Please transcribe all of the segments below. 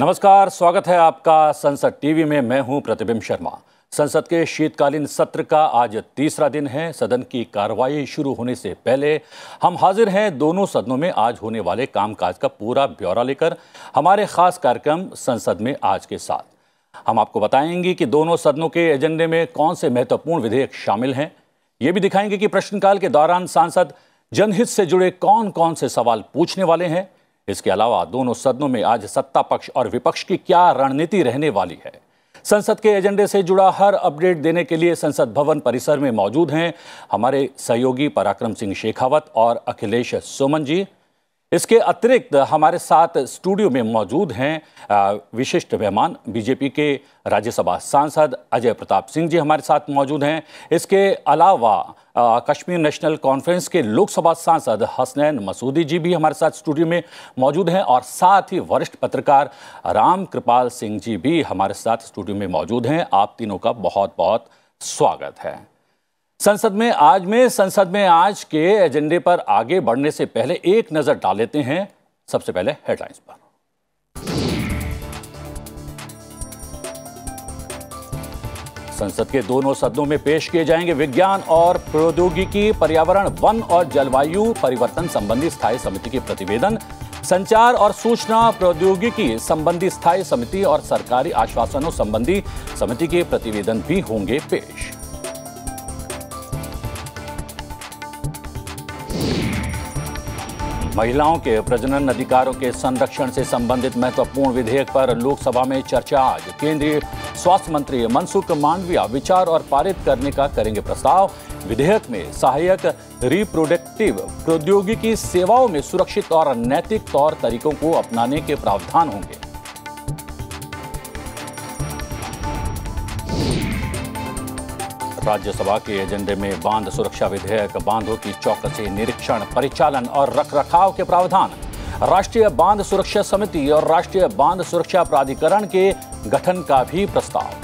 नमस्कार, स्वागत है आपका संसद टीवी में। मैं हूं प्रतिबिंब शर्मा। संसद के शीतकालीन सत्र का आज तीसरा दिन है। सदन की कार्रवाई शुरू होने से पहले हम हाजिर हैं दोनों सदनों में आज होने वाले कामकाज का पूरा ब्यौरा लेकर हमारे खास कार्यक्रम संसद में आज के साथ। हम आपको बताएंगे कि दोनों सदनों के एजेंडे में कौन से महत्वपूर्ण विधेयक शामिल हैं। ये भी दिखाएंगे कि प्रश्नकाल के दौरान सांसद जनहित से जुड़े कौन कौन से सवाल पूछने वाले हैं। इसके अलावा दोनों सदनों में आज सत्ता पक्ष और विपक्ष की क्या रणनीति रहने वाली है। संसद के एजेंडे से जुड़ा हर अपडेट देने के लिए संसद भवन परिसर में मौजूद हैं हमारे सहयोगी पराक्रम सिंह शेखावत और अखिलेश सोमन जी। इसके अतिरिक्त हमारे साथ स्टूडियो में मौजूद हैं विशिष्ट मेहमान, बीजेपी के राज्यसभा सांसद अजय प्रताप सिंह जी हमारे साथ मौजूद हैं। इसके अलावा कश्मीर नेशनल कॉन्फ्रेंस के लोकसभा सांसद हसनैन मसूदी जी भी हमारे साथ स्टूडियो में मौजूद हैं और साथ ही वरिष्ठ पत्रकार राम कृपाल सिंह जी भी हमारे साथ स्टूडियो में मौजूद हैं। आप तीनों का बहुत बहुत स्वागत है। संसद में आज के एजेंडे पर आगे बढ़ने से पहले एक नजर डाल लेते हैं सबसे पहले हेडलाइंस पर। संसद के दोनों सदनों में पेश किए जाएंगे विज्ञान और प्रौद्योगिकी, पर्यावरण, वन और जलवायु परिवर्तन संबंधी स्थायी समिति के प्रतिवेदन, संचार और सूचना प्रौद्योगिकी संबंधी स्थायी समिति और सरकारी आश्वासनों संबंधी समिति के प्रतिवेदन भी होंगे पेश। महिलाओं के प्रजनन अधिकारों के संरक्षण से संबंधित महत्वपूर्ण विधेयक पर लोकसभा में चर्चा आज। केंद्रीय स्वास्थ्य मंत्री मनसुख मांडविया विचार और पारित करने का करेंगे प्रस्ताव। विधेयक में सहायक रिप्रोडक्टिव प्रौद्योगिकी सेवाओं में सुरक्षित और नैतिक तौर तरीकों को अपनाने के प्रावधान होंगे। राज्यसभा के एजेंडे में बांध सुरक्षा विधेयक, बांधों की चौकसी, निरीक्षण, परिचालन और रखरखाव के प्रावधान, राष्ट्रीय बांध सुरक्षा समिति और राष्ट्रीय बांध सुरक्षा प्राधिकरण के गठन का भी प्रस्ताव।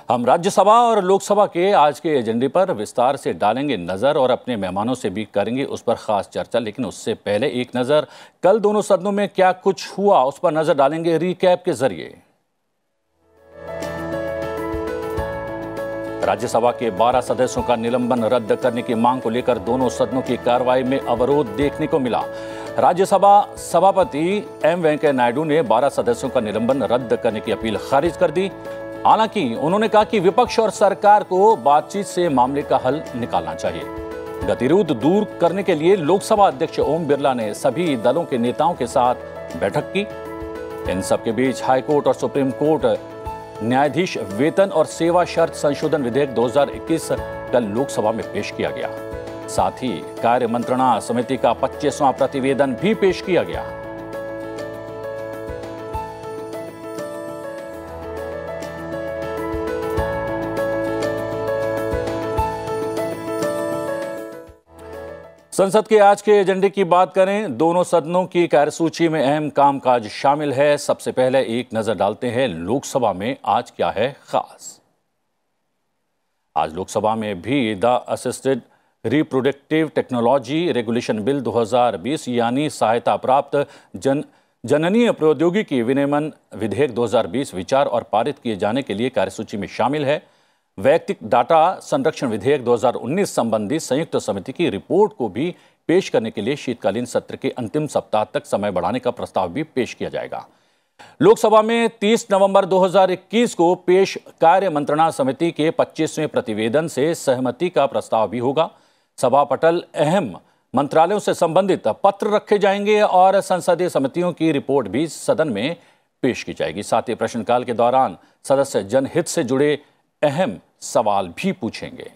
हम राज्यसभा और लोकसभा के आज के एजेंडे पर विस्तार से डालेंगे नजर और अपने मेहमानों से भी करेंगे उस पर खास चर्चा। लेकिन उससे पहले एक नजर कल दोनों सदनों में क्या कुछ हुआ उस पर नजर डालेंगे रिकैप के जरिए। राज्यसभा के 12 सदस्यों का निलंबन रद्द करने की मांग को लेकर दोनों सदनों की कार्रवाई में अवरोध देखने को मिला। राज्यसभा सभापति एम वेंकैया नायडू ने 12 सदस्यों का निलंबन रद्द करने की अपील खारिज कर दी। हालांकि उन्होंने कहा कि विपक्ष और सरकार को बातचीत से मामले का हल निकालना चाहिए। गतिरोध दूर करने के लिए लोकसभा अध्यक्ष ओम बिरला ने सभी दलों के नेताओं के साथ बैठक की। इन सबके बीच हाईकोर्ट और सुप्रीम कोर्ट न्यायाधीश वेतन और सेवा शर्त संशोधन विधेयक 2021 कल लोकसभा में पेश किया गया। साथ ही कार्य मंत्रणा समिति का 25वां प्रतिवेदन भी पेश किया गया। संसद के आज के एजेंडे की बात करें, दोनों सदनों की कार्यसूची में अहम कामकाज शामिल है। सबसे पहले एक नजर डालते हैं लोकसभा में आज क्या है खास। आज लोकसभा में भी the assisted reproductive technology regulation bill 2020 यानी सहायता प्राप्त जननीय प्रौद्योगिकी विनियमन विधेयक 2020 विचार और पारित किए जाने के लिए कार्यसूची में शामिल है। वैयक्तिक डाटा संरक्षण विधेयक 2019 संबंधी संयुक्त समिति की रिपोर्ट को भी पेश करने के लिए शीतकालीन सत्र के अंतिम सप्ताह तक समय बढ़ाने का प्रस्ताव भी पेश किया जाएगा। लोकसभा में 30 नवंबर 2021 को पेश कार्य मंत्रणा समिति के 25वें प्रतिवेदन से सहमति का प्रस्ताव भी होगा। सभा पटल अहम मंत्रालयों से संबंधित पत्र रखे जाएंगे और संसदीय समितियों की रिपोर्ट भी सदन में पेश की जाएगी। साथ ही प्रश्नकाल के दौरान सदस्य जनहित से जुड़े अहम सवाल भी पूछेंगे।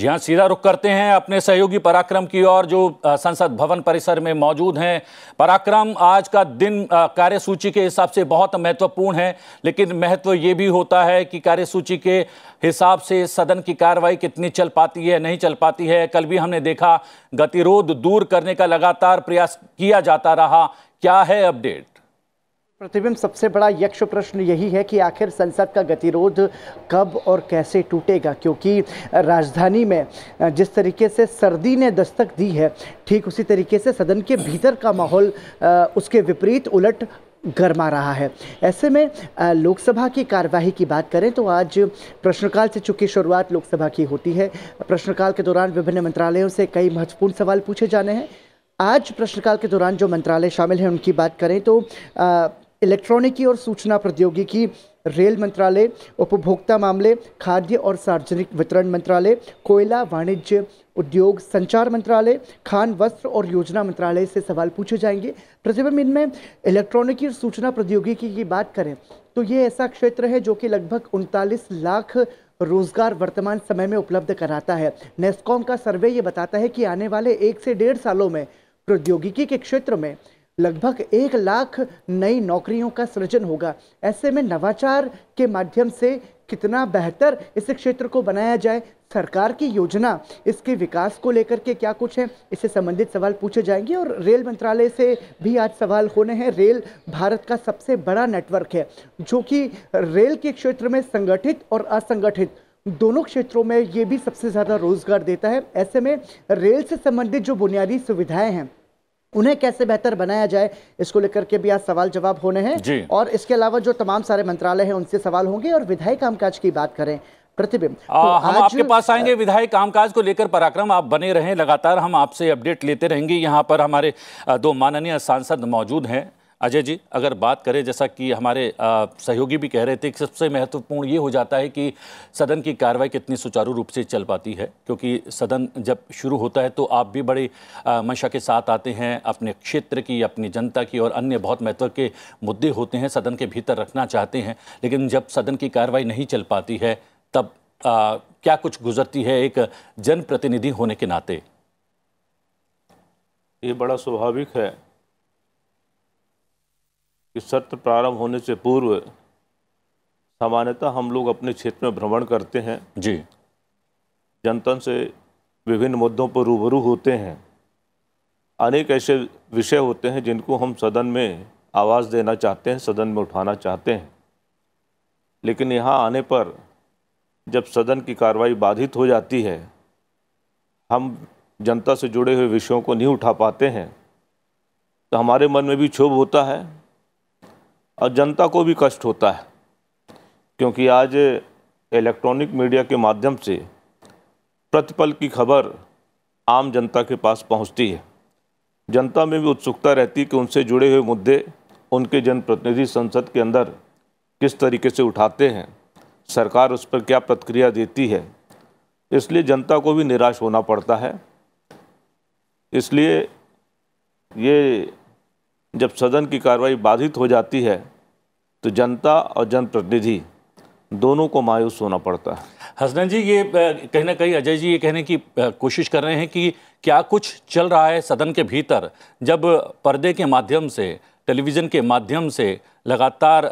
जी हाँ, सीधा रुख करते हैं अपने सहयोगी पराक्रम की ओर जो संसद भवन परिसर में मौजूद हैं। पराक्रम, आज का दिन कार्यसूची के हिसाब से बहुत महत्वपूर्ण है, लेकिन महत्व ये भी होता है कि कार्यसूची के हिसाब से सदन की कार्रवाई कितनी चल पाती है, नहीं चल पाती है। कल भी हमने देखा गतिरोध दूर करने का लगातार प्रयास किया जाता रहा। क्या है अपडेट? प्रतिबिंब, सबसे बड़ा यक्ष प्रश्न यही है कि आखिर संसद का गतिरोध कब और कैसे टूटेगा, क्योंकि राजधानी में जिस तरीके से सर्दी ने दस्तक दी है, ठीक उसी तरीके से सदन के भीतर का माहौल उसके विपरीत उलट गर्मा रहा है। ऐसे में लोकसभा की कार्यवाही की बात करें तो आज प्रश्नकाल से चूंकि शुरुआत लोकसभा की होती है, प्रश्नकाल के दौरान विभिन्न मंत्रालयों से कई महत्वपूर्ण सवाल पूछे जाने हैं। आज प्रश्नकाल के दौरान जो मंत्रालय शामिल हैं उनकी बात करें तो इलेक्ट्रॉनिकी और सूचना प्रौद्योगिकी, रेल मंत्रालय, उपभोक्ता मामले, खाद्य और सार्वजनिक वितरण मंत्रालय, कोयला, वाणिज्य, उद्योग, संचार मंत्रालय, खान, वस्त्र और योजना मंत्रालय से सवाल पूछे जाएंगे। प्रतिबिंब, इनमें इलेक्ट्रॉनिकी और सूचना प्रौद्योगिकी की बात करें तो ये ऐसा क्षेत्र है जो कि लगभग 39 लाख रोजगार वर्तमान समय में उपलब्ध कराता है। नेस्कॉम का सर्वे ये बताता है कि आने वाले 1 से 1.5 सालों में प्रौद्योगिकी के क्षेत्र में लगभग 1 लाख नई नौकरियों का सृजन होगा। ऐसे में नवाचार के माध्यम से कितना बेहतर इस क्षेत्र को बनाया जाए, सरकार की योजना इसके विकास को लेकर के क्या कुछ है, इससे संबंधित सवाल पूछे जाएंगे। और रेल मंत्रालय से भी आज सवाल होने हैं। रेल भारत का सबसे बड़ा नेटवर्क है जो कि रेल के क्षेत्र में संगठित और असंगठित दोनों क्षेत्रों में ये भी सबसे ज़्यादा रोजगार देता है। ऐसे में रेल से संबंधित जो बुनियादी सुविधाएं हैं उन्हें कैसे बेहतर बनाया जाए, इसको लेकर के भी आज सवाल जवाब होने हैं। और इसके अलावा जो तमाम सारे मंत्रालय हैं उनसे सवाल होंगे। और विधायी कामकाज की बात करें प्रतिबिंब, तो हम आपके पास आएंगे विधायी कामकाज को लेकर। पराक्रम, आप बने रहें, लगातार हम आपसे अपडेट लेते रहेंगे। यहाँ पर हमारे 2 माननीय सांसद मौजूद हैं। अजय जी, अगर बात करें, जैसा कि हमारे सहयोगी भी कह रहे थे कि सबसे महत्वपूर्ण ये हो जाता है कि सदन की कार्रवाई कितनी सुचारू रूप से चल पाती है, क्योंकि सदन जब शुरू होता है तो आप भी बड़े मंशा के साथ आते हैं, अपने क्षेत्र की, अपनी जनता की और अन्य बहुत महत्व के मुद्दे होते हैं सदन के भीतर रखना चाहते हैं। लेकिन जब सदन की कार्रवाई नहीं चल पाती है तब क्या कुछ गुजरती है एक जनप्रतिनिधि होने के नाते? ये बड़ा स्वाभाविक है कि सत्र प्रारंभ होने से पूर्व सामान्यतः हम लोग अपने क्षेत्र में भ्रमण करते हैं जी, जनता से विभिन्न मुद्दों पर रूबरू होते हैं। अनेक ऐसे विषय होते हैं जिनको हम सदन में आवाज़ देना चाहते हैं, सदन में उठाना चाहते हैं, लेकिन यहाँ आने पर जब सदन की कार्रवाई बाधित हो जाती है, हम जनता से जुड़े हुए विषयों को नहीं उठा पाते हैं, तो हमारे मन में भी क्षोभ होता है और जनता को भी कष्ट होता है। क्योंकि आज इलेक्ट्रॉनिक मीडिया के माध्यम से प्रतिपल की खबर आम जनता के पास पहुंचती है। जनता में भी उत्सुकता रहती है कि उनसे जुड़े हुए मुद्दे उनके जनप्रतिनिधि संसद के अंदर किस तरीके से उठाते हैं, सरकार उस पर क्या प्रतिक्रिया देती है। इसलिए जनता को भी निराश होना पड़ता है। इसलिए ये जब सदन की कार्रवाई बाधित हो जाती है तो जनता और जनप्रतिनिधि दोनों को मायूस होना पड़ता है। हसनैन जी, ये कहीं ना कहीं अजय जी ये कहने की कोशिश कर रहे हैं कि क्या कुछ चल रहा है सदन के भीतर, जब पर्दे के माध्यम से, टेलीविज़न के माध्यम से लगातार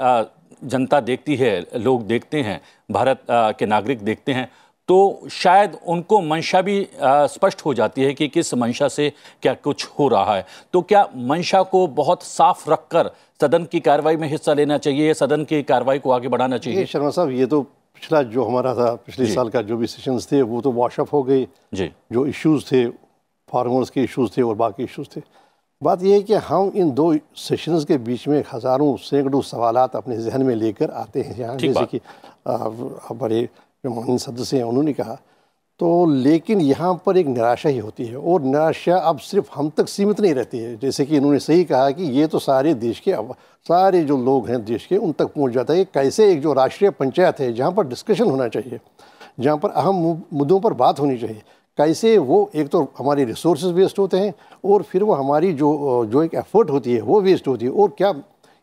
जनता देखती है, लोग देखते हैं, भारत के नागरिक देखते हैं, तो शायद उनको मंशा भी स्पष्ट हो जाती है कि किस मंशा से क्या कुछ हो रहा है। तो क्या मंशा को बहुत साफ रखकर सदन की कार्रवाई में हिस्सा लेना चाहिए, सदन की कार्रवाई को आगे बढ़ाना चाहिए? शर्मा साहब, ये तो पिछला जो हमारा था, पिछले साल का जो भी सेशंस थे वो तो वॉशअप हो गए जी। जो इश्यूज़ थे, फार्मर्स के इश्यूज़ थे और बाकी इश्यूज़ थे। बात यह है कि हम इन 2 सेशंस के बीच में हज़ारों सैकड़ों सवालात अपने जहन में लेकर आते हैं यहाँ, जैसे कि हमारे जो माननीय सदस्य हैं उन्होंने कहा, तो लेकिन यहाँ पर एक निराशा ही होती है। और निराशा अब सिर्फ हम तक सीमित नहीं रहती है, जैसे कि इन्होंने सही कहा कि ये तो सारे देश के, सारे जो लोग हैं देश के, उन तक पहुँच जाता है। कैसे एक जो राष्ट्रीय पंचायत है जहाँ पर डिस्कशन होना चाहिए, जहाँ पर अहम मुद्दों पर बात होनी चाहिए, कैसे वो एक तो हमारे रिसोर्सेज वेस्ट होते हैं और फिर वो हमारी जो एक एफर्ट होती है वो वेस्ट होती है। और क्या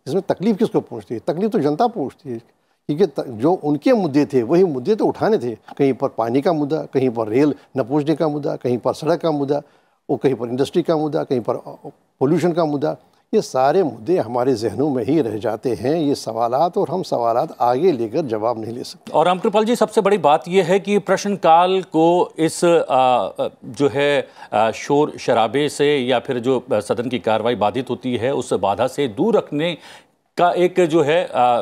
इसमें तकलीफ़ किसको पहुँचती है? तकलीफ़ तो जनता पहुँचती है, क्योंकि जो उनके मुद्दे थे वही मुद्दे तो उठाने थे। कहीं पर पानी का मुद्दा, कहीं पर रेल न पहुँचने का मुद्दा, कहीं पर सड़क का मुद्दा, और कहीं पर इंडस्ट्री का मुद्दा, कहीं पर पोल्यूशन का मुद्दा। ये सारे मुद्दे हमारे जहनों में ही रह जाते हैं, ये सवालात, और हम सवालात आगे लेकर जवाब नहीं ले सकते। और रामकृपाल जी, सबसे बड़ी बात यह है कि प्रश्नकाल को इस जो है शोर शराबे से या फिर जो सदन की कार्रवाई बाधित होती है उस बाधा से दूर रखने का एक जो है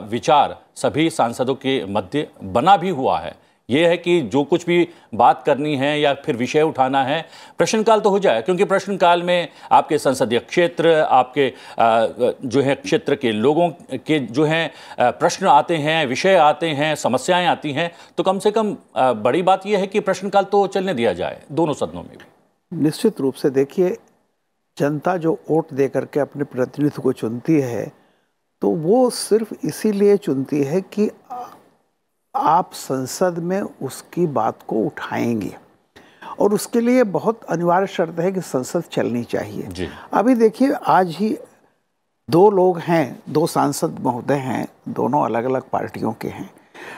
विचार सभी सांसदों के मध्य बना भी हुआ है। ये है कि जो कुछ भी बात करनी है या फिर विषय उठाना है, प्रश्नकाल तो हो जाए, क्योंकि प्रश्नकाल में आपके संसदीय क्षेत्र, आपके जो है क्षेत्र के लोगों के जो हैं प्रश्न आते हैं, विषय आते हैं, समस्याएं आती हैं, तो कम से कम बड़ी बात यह है कि प्रश्नकाल तो चलने दिया जाए दोनों सदनों में भी। निश्चित रूप से देखिए, जनता जो वोट दे करके अपने प्रतिनिधि को चुनती है, तो वो सिर्फ इसीलिए चुनती है कि आप संसद में उसकी बात को उठाएंगे, और उसके लिए बहुत अनिवार्य शर्त है कि संसद चलनी चाहिए जी। अभी देखिए, आज ही दो लोग हैं, दो सांसद महोदय हैं, दोनों अलग अलग पार्टियों के हैं,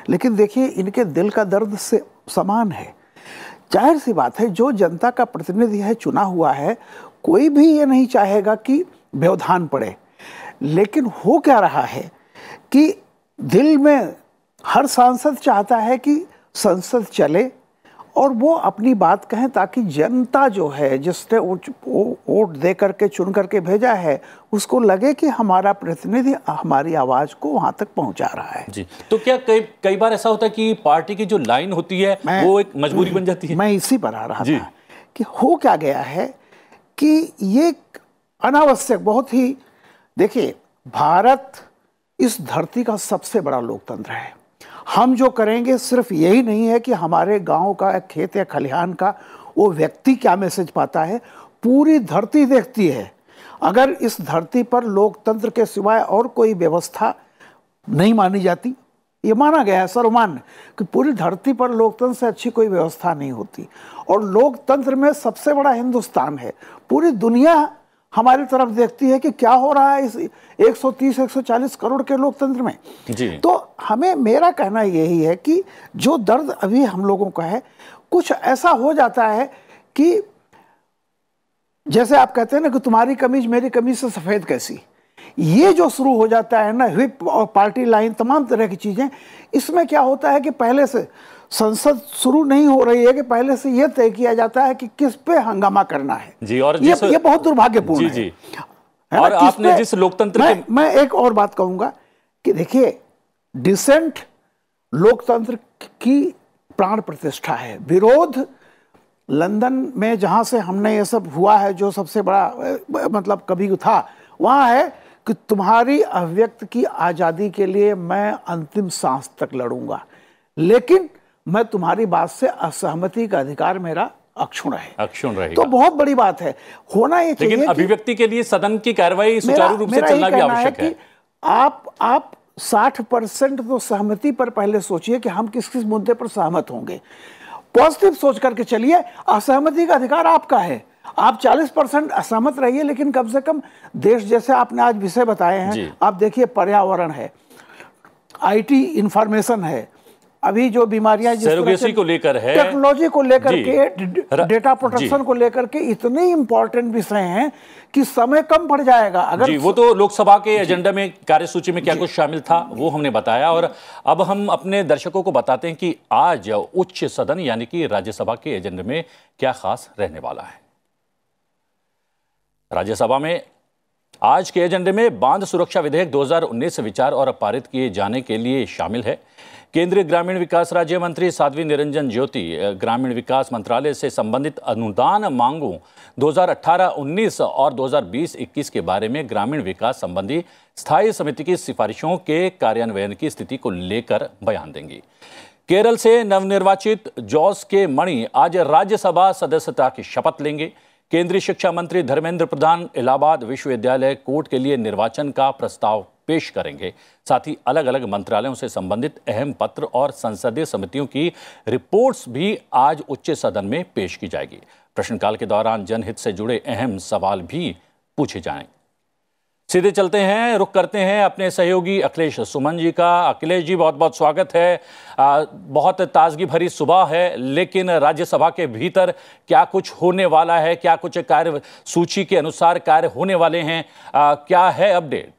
लेकिन देखिए इनके दिल का दर्द से समान है। जाहिर सी बात है, जो जनता का प्रतिनिधि है, चुना हुआ है, कोई भी ये नहीं चाहेगा कि व्यवधान पड़े, लेकिन हो क्या रहा है कि दिल में हर सांसद चाहता है कि संसद चले और वो अपनी बात कहें, ताकि जनता जो है, जिसने वोट दे करके चुन करके भेजा है, उसको लगे कि हमारा प्रतिनिधि हमारी आवाज को वहां तक पहुंचा रहा है जी। तो क्या कई बार ऐसा होता है कि पार्टी की जो लाइन होती है वो एक मजबूरी बन जाती है? मैं इसी पर आ रहा था कि हो क्या गया है कि ये अनावश्यक, बहुत ही, देखिए भारत इस धरती का सबसे बड़ा लोकतंत्र है। हम जो करेंगे सिर्फ यही नहीं है कि हमारे गांव का खेत या खलिहान का वो व्यक्ति क्या मैसेज पाता है, पूरी धरती देखती है। अगर इस धरती पर लोकतंत्र के सिवाय और कोई व्यवस्था नहीं मानी जाती, ये माना गया है सर्वमान्य कि पूरी धरती पर लोकतंत्र से अच्छी कोई व्यवस्था नहीं होती, और लोकतंत्र में सबसे बड़ा हिंदुस्तान है। पूरी दुनिया हमारी तरफ देखती है कि क्या हो रहा है इस 130-140 करोड़ के लोकतंत्र में जी। तो हमें, मेरा कहना यही है कि जो दर्द अभी हम लोगों का है, कुछ ऐसा हो जाता है कि जैसे आप कहते हैं ना कि तुम्हारी कमीज मेरी कमीज से सफेद कैसी, ये जो शुरू हो जाता है ना, व्हिप और पार्टी लाइन, तमाम तरह की चीजें, इसमें क्या होता है कि पहले से संसद शुरू नहीं हो रही है कि पहले से यह तय किया जाता है कि किस पे हंगामा करना है जी। और ये बहुत दुर्भाग्यपूर्ण जी। है और आपने जिस लोकतंत्र मैं एक और बात कहूंगा कि देखिए, डिसेंट लोकतंत्र की प्राण प्रतिष्ठा है। विरोध लंदन में जहां से हमने ये सब हुआ है, जो सबसे बड़ा मतलब कभी था, वहां है कि तुम्हारी अभिव्यक्त की आजादी के लिए मैं अंतिम सांस तक लड़ूंगा, लेकिन मैं तुम्हारी बात से असहमति का अधिकार मेरा अक्षुण रहेगा। तो बहुत बड़ी बात है, होना ये चाहिए। लेकिन अभिव्यक्ति के लिए सदन की कार्रवाई सुचारू रूप से चलना भी आवश्यक है। आप 60% तो सहमति पर पहले सोचिए कि हम किस किस मुद्दे पर सहमत होंगे, पॉजिटिव सोच करके चलिए। असहमति का अधिकार आपका है, आप 40% असहमत रहिए, लेकिन कम से कम देश, जैसे आपने आज विषय बताए हैं, आप देखिए पर्यावरण है, IT इंफॉर्मेशन है, अभी जो बीमारियां सरोगेसी को लेकर है, टेक्नोलॉजी को लेकर के, डेटा प्रोटेक्शन को लेकर के, इतने इंपॉर्टेंट विषय हैं कि समय कम पड़ जाएगा। अगर जी, वो तो लोकसभा के एजेंडा में, कार्यसूची में क्या कुछ शामिल था वो हमने बताया, और अब हम अपने दर्शकों को बताते हैं कि आज उच्च सदन यानी कि राज्यसभा के एजेंडे में क्या खास रहने वाला है। राज्यसभा में आज के एजेंडे में बांध सुरक्षा विधेयक 2019 विचार और पारित किए जाने के लिए शामिल है। केंद्रीय ग्रामीण विकास राज्य मंत्री साध्वी निरंजन ज्योति ग्रामीण विकास मंत्रालय से संबंधित अनुदान मांगों 2018-19 और 2020-21 के बारे में ग्रामीण विकास संबंधी स्थायी समिति की सिफारिशों के कार्यान्वयन की स्थिति को लेकर बयान देंगी। केरल से नवनिर्वाचित जॉस के मणि आज राज्यसभा सदस्यता की शपथ लेंगे। केंद्रीय शिक्षा मंत्री धर्मेंद्र प्रधान इलाहाबाद विश्वविद्यालय कोर्ट के लिए निर्वाचन का प्रस्ताव पेश करेंगे। साथ ही अलग अलग मंत्रालयों से संबंधित अहम पत्र और संसदीय समितियों की रिपोर्ट्स भी आज उच्च सदन में पेश की जाएगी। प्रश्नकाल के दौरान जनहित से जुड़े अहम सवाल भी पूछे जाएं। सीधे चलते हैं, रुख करते हैं अपने सहयोगी अखिलेश सुमन जी का। अखिलेश जी, बहुत बहुत स्वागत है। बहुत ताजगी भरी सुबह है, लेकिन राज्यसभा के भीतर क्या कुछ होने वाला है, क्या कुछ कार्य सूची के अनुसार कार्य होने वाले हैं, क्या है अपडेट?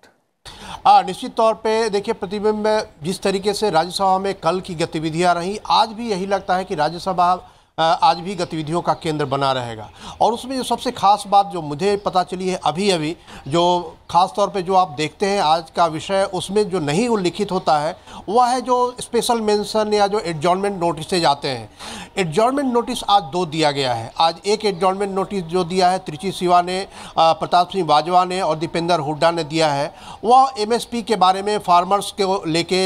निश्चित तौर पे देखिए प्रतिबिंब, जिस तरीके से राज्यसभा में कल की गतिविधियां रही, आज भी यही लगता है कि राज्यसभा आज भी गतिविधियों का केंद्र बना रहेगा। और उसमें जो सबसे खास बात जो मुझे पता चली है अभी अभी, जो खास तौर पे जो आप देखते हैं आज का विषय, उसमें जो नहीं उल्लिखित होता है वह है जो स्पेशल मेंशन या जो एडजॉर्नमेंट नोटिस आते हैं। एडजॉर्नमेंट नोटिस आज 2 दिया गया है। आज एक एडजॉर्नमेंट नोटिस जो दिया है त्रिची सिवा ने, प्रताप सिंह बाजवा ने और दीपेंद्र हुड्डा ने दिया है, वह MSP के बारे में, फार्मर्स के लेके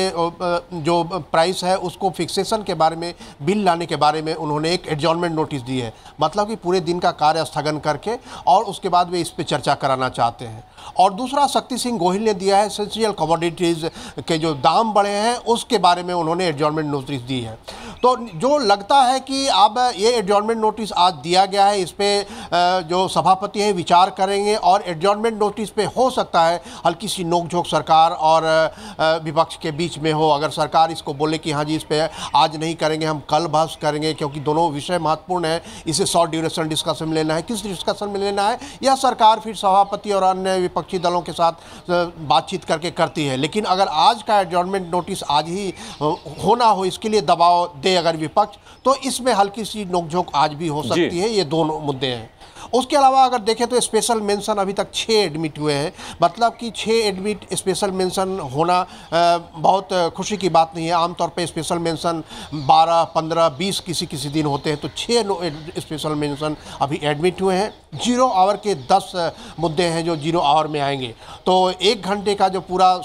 जो प्राइस है उसको फिक्सेशन के बारे में, बिल लाने के बारे में उन्होंने एक एडजॉर्नमेंट नोटिस दी है। मतलब कि पूरे दिन का कार्य स्थगन करके और उसके बाद वे इस पर चर्चा कराना चाहते हैं। और दूसरा शक्ति सिंह गोहिल ने दिया है एसेंशियल कमोडिटीज़ के जो दाम बढ़े हैं उसके बारे में उन्होंने एडजॉर्नमेंट नोटिस दी है। तो जो लगता है कि अब ये एडजॉर्नमेंट नोटिस आज दिया गया है, इस पे जो सभापति हैं विचार करेंगे और एडजॉर्नमेंट नोटिस पे हो सकता है हल्की सी नोकझोंक सरकार और विपक्ष के बीच में हो। अगर सरकार इसको बोले कि हाँ जी इस पे आज नहीं करेंगे, हम कल बहस करेंगे क्योंकि दोनों विषय महत्वपूर्ण है, इसे शॉर्ट ड्यूरेशन डिस्कशन में लेना है, किस डिस्कशन में लेना है, या सरकार फिर सभापति और अन्य विपक्षी दलों के साथ बातचीत करके करती है। लेकिन अगर आज का एडजॉर्नमेंट नोटिस आज ही होना हो, इसके लिए दबाव दे अगर विपक्ष, तो इसमें हल्की सी नोकझोंक आज भी हो सकती है। ये दोनों मुद्दे हैं। उसके अलावा अगर देखें तो स्पेशल मेंशन अभी तक 6 एडमिट हुए हैं। मतलब कि 6 एडमिट स्पेशल मेंशन होना बहुत खुशी की बात नहीं है। आमतौर पे स्पेशल मेंशन 12, 15, 20 किसी दिन होते हैं, तो 6 स्पेशल मेंशन अभी एडमिट हुए हैं। 0 आवर के 10 मुद्दे हैं जो 0 आवर में आएंगे। तो 1 घंटे का जो पूरा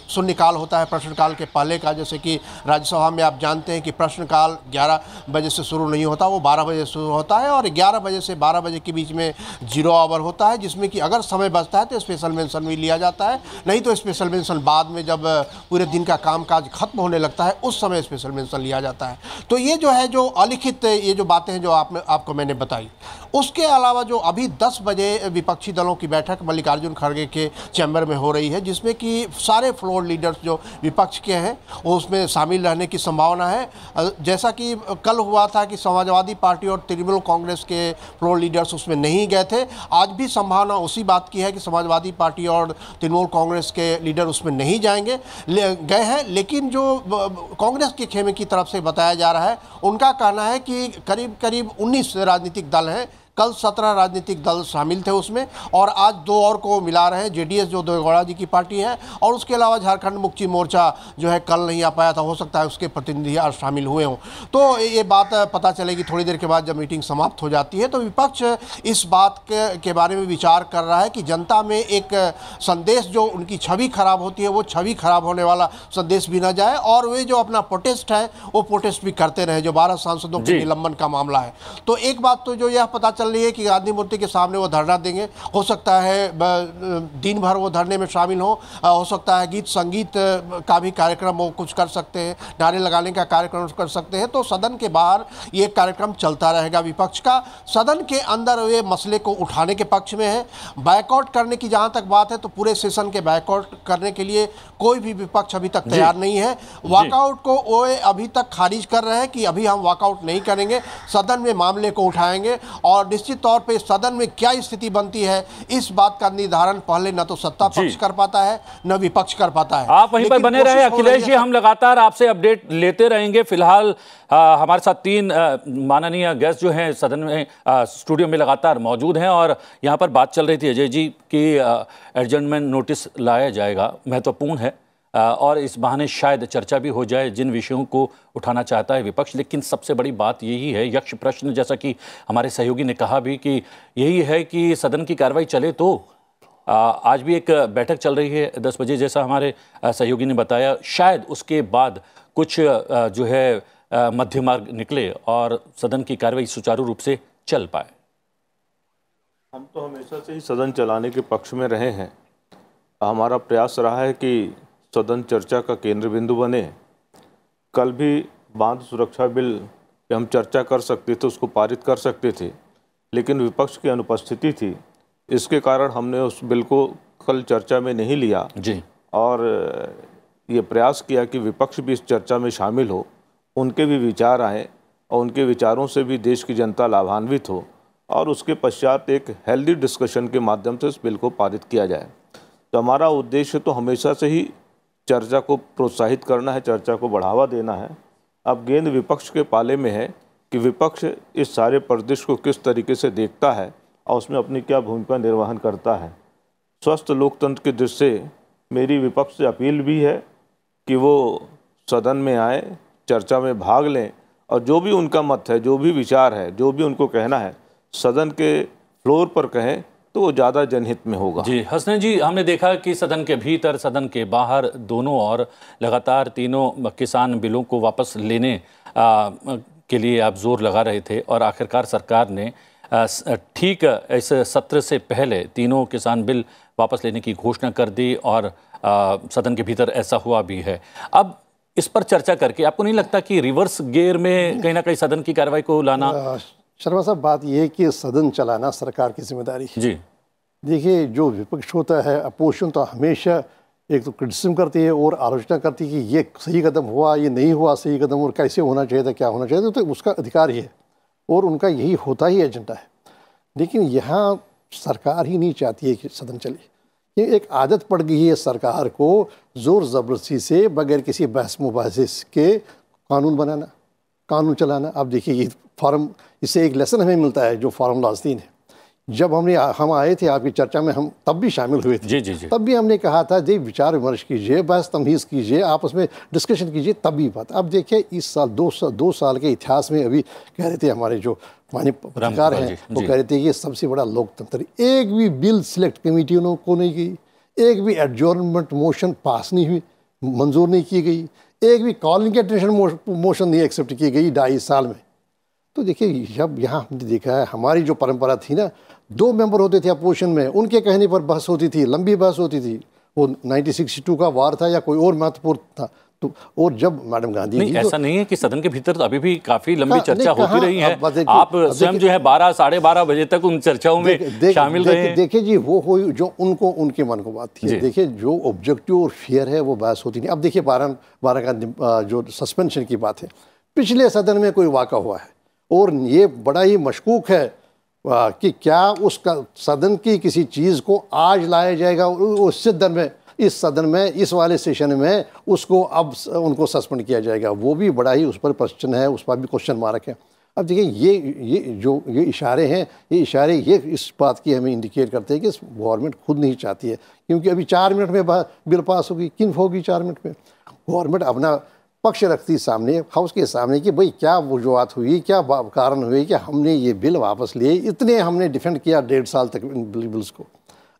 शून्यकाल होता है प्रश्नकाल के पहले का, जैसे कि राज्यसभा में आप जानते हैं कि प्रश्नकाल 11 बजे से शुरू नहीं होता, वो 12 बजे शुरू होता है और 11 बजे से 12 बजे के बीच में 0 आवर होता है, जिसमें कि अगर समय बचता है तो स्पेशल मेंशन भी लिया जाता है, नहीं तो स्पेशल मेंशन बाद में जब पूरे दिन का कामकाज खत्म होने लगता है उस समय स्पेशल मेंशन लिया जाता है। तो ये जो है जो अलिखित ये जो बातें हैं जो आपको मैंने बताई। उसके अलावा जो अभी 10 बजे विपक्षी दलों की बैठक मल्लिकार्जुन खड़गे के चैम्बर में हो रही है, जिसमें कि सारे फ्लोर लीडर्स जो विपक्ष के हैं वो उसमें शामिल रहने की संभावना है। जैसा कि कल हुआ था कि समाजवादी पार्टी और तृणमूल कांग्रेस के फ्लोर लीडर्स उसमें नहीं गए थे, आज भी संभावना उसी बात की है कि समाजवादी पार्टी और तृणमूल कांग्रेस के लीडर उसमें नहीं गए हैं। लेकिन जो कांग्रेस के खेमे की तरफ से बताया जा रहा है, उनका कहना है कि करीब करीब 19 राजनीतिक दल हैं। कल 17 राजनीतिक दल शामिल थे उसमें, और आज 2 और को मिला रहे हैं, जेडीएस जो देवेगौड़ा जी की पार्टी है, और उसके अलावा झारखंड मुक्ति मोर्चा जो है कल नहीं आ पाया था, हो सकता है उसके प्रतिनिधि आज शामिल हुए हों। तो ये बात पता चलेगी थोड़ी देर के बाद जब मीटिंग समाप्त हो जाती है। तो विपक्ष इस बात के बारे में विचार कर रहा है कि जनता में एक संदेश जो उनकी छवि खराब होती है वो छवि खराब होने वाला संदेश भी न जाए, और वे जो अपना प्रोटेस्ट है वो प्रोटेस्ट भी करते रहे, जो 12 सांसदों के निलंबन का मामला है। तो एक बात तो जो यह पता चल रही है कि गांधी मूर्ति के सामने वो धरना देंगे, हो सकता है दिन भर वो धरने में शामिल हो सकता है गीत संगीत का भी कार्यक्रम वो कुछ कर सकते हैं, नारे लगाने का कार्यक्रम कर सकते हैं। तो सदन के बाहर ये कार्यक्रम चलता रहेगा विपक्ष का। सदन के अंदर वे मसले को उठाने के पक्ष में है। बायकॉट करने की जहां तक बात है तो पूरे सेशन के बायकॉट करने के लिए कोई भी विपक्ष अभी तक तैयार नहीं है। वॉकआउट को वो अभी तक खारिज कर रहे हैं कि अभी हम वॉकआउट नहीं करेंगे, सदन में मामले को उठाएंगे, और निश्चित तौर पे सदन में क्या स्थिति बनती है इस बात का निर्धारण पहले न तो सत्ता पक्ष कर पाता है न विपक्ष कर पाता है। आप वहीं पर बने रहे अखिलेश जी, हम लगातार आपसे अपडेट लेते रहेंगे। फिलहाल हमारे साथ 3 माननीय गेस्ट जो हैं सदन में स्टूडियो में लगातार मौजूद हैं, और यहाँ पर बात चल रही थी अजय जी कि एडजर्नमेंट नोटिस लाया जाएगा, महत्वपूर्ण है, और इस बहाने शायद चर्चा भी हो जाए जिन विषयों को उठाना चाहता है विपक्ष। लेकिन सबसे बड़ी बात यही है, यक्ष प्रश्न, जैसा कि हमारे सहयोगी ने कहा भी कि यही है कि सदन की कार्रवाई चले। तो आज भी एक बैठक चल रही है 10 बजे, जैसा हमारे सहयोगी ने बताया, शायद उसके बाद कुछ जो है मध्य मार्ग निकले और सदन की कार्रवाई सुचारू रूप से चल पाए। हम तो हमेशा से ही सदन चलाने के पक्ष में रहे हैं। हमारा प्रयास रहा है कि सदन चर्चा का केंद्र बिंदु बने। कल भी बांध सुरक्षा बिल पे हम चर्चा कर सकते थे, उसको पारित कर सकते थे, लेकिन विपक्ष की अनुपस्थिति थी। इसके कारण हमने उस बिल को कल चर्चा में नहीं लिया जी, और ये प्रयास किया कि विपक्ष भी इस चर्चा में शामिल हो, उनके भी विचार आएँ और उनके विचारों से भी देश की जनता लाभान्वित हो और उसके पश्चात एक हेल्दी डिस्कशन के माध्यम से इस बिल को पारित किया जाए। तो हमारा उद्देश्य तो हमेशा से ही चर्चा को प्रोत्साहित करना है, चर्चा को बढ़ावा देना है। अब गेंद विपक्ष के पाले में है कि विपक्ष इस सारे परिदृश्य को किस तरीके से देखता है और उसमें अपनी क्या भूमिका निर्वहन करता है। स्वस्थ लोकतंत्र की दृष्टि से मेरी विपक्ष से अपील भी है कि वो सदन में आए, चर्चा में भाग लें और जो भी उनका मत है, जो भी विचार है, जो भी उनको कहना है, सदन के फ्लोर पर कहें तो वो ज़्यादा जनहित में होगा। जी हसनैन जी, हमने देखा कि सदन के भीतर, सदन के बाहर दोनों और लगातार तीनों किसान बिलों को वापस लेने के लिए आप जोर लगा रहे थे और आखिरकार सरकार ने ठीक इस सत्र से पहले तीनों किसान बिल वापस लेने की घोषणा कर दी और सदन के भीतर ऐसा हुआ भी है। अब इस पर चर्चा करके आपको नहीं लगता कि रिवर्स गियर में कहीं ना कहीं सदन की कार्रवाई को लाना? शर्मा साहब, बात यह है कि सदन चलाना सरकार की जिम्मेदारी है। जी देखिए, जो विपक्ष होता है, अपोजिशन तो हमेशा एक तो क्रिटिसिज्म करती है और आलोचना करती है कि ये सही कदम हुआ, ये नहीं हुआ सही कदम, और कैसे होना चाहिए था, क्या होना चाहिए था, तो उसका अधिकार ही है और उनका यही होता ही एजेंडा है। लेकिन यहाँ सरकार ही नहीं चाहती है कि सदन चले। ये एक आदत पड़ गई है सरकार को ज़ोर ज़बरदस्ती से बगैर किसी बहस मुबाहिसे के कानून बनाना, कानून चलाना। अब देखिए, ये फॉर्म, इससे एक लेसन हमें मिलता है जो फॉर्मूला 3 है। जब हम आए थे आपकी चर्चा में, हम तब भी शामिल हुए थे। जी। तब भी हमने कहा था जी विचार विमर्श कीजिए, बहस तमहीज़ कीजिए, आपस में डिस्कशन कीजिए, तब भी बात। अब देखिए, इस साल दो साल के इतिहास में अभी कह रहे थे हमारे जो माननीय पत्रकार हैं, वो कह रहे थे कि सबसे बड़ा लोकतंत्र, एक भी बिल सिलेक्ट कमेटी को नहीं की, एक भी एडजॉर्नमेंट मोशन पास नहीं हुई, मंजूर नहीं की गई, एक भी कॉलिंग के अटेंशन मोशन नहीं एक्सेप्ट की गई 2.5 साल में। तो देखिए, जब यहाँ हमने देखा है, हमारी जो परंपरा थी ना, 2 मेंबर होते थे अपोजिशन में, उनके कहने पर बहस होती थी, लंबी बहस होती थी। वो 1962 का वार था या कोई और महत्वपूर्ण था। तो और जब मैडम गांधी नहीं, ऐसा नहीं है कि सदन के भीतर तो अभी भी काफी लंबी चर्चा होती रही है। आप स्वयं जो है 12 साढ़े 12 बजे तक उन चर्चाओं में शामिल रहे। देखिए जी, वो हुई जो उनको उनके मन को बात थी। देखिए, जो ऑब्जेक्टिव और फेयर है वो बहस होती नहीं। अब देखिए, 12 का जो सस्पेंशन की बात है, पिछले सदन में कोई वाक़ा हुआ है और ये बड़ा ही मशकूक है कि क्या उसका सदन की किसी चीज़ को आज लाया जाएगा उस सदन में, इस सदन में, इस वाले सेशन में उसको अब उनको सस्पेंड किया जाएगा। वो भी बड़ा ही उस पर प्रश्न है, उस पर भी क्वेश्चन मार्क है। अब देखिए, ये इशारे हैं, ये इशारे ये इस बात की हमें इंडिकेट करते हैं कि गवर्नमेंट खुद नहीं चाहती है, क्योंकि अभी 4 मिनट में बिल पास होगी। किन होगी 4 मिनट में? गवर्नमेंट अपना पक्ष रखती सामने, हाउस के सामने, कि भाई क्या वजूहत हुई, क्या कारण हुए कि हमने ये बिल वापस लिए, इतने हमने डिफेंड किया 1.5 साल तक इन बिल्स को।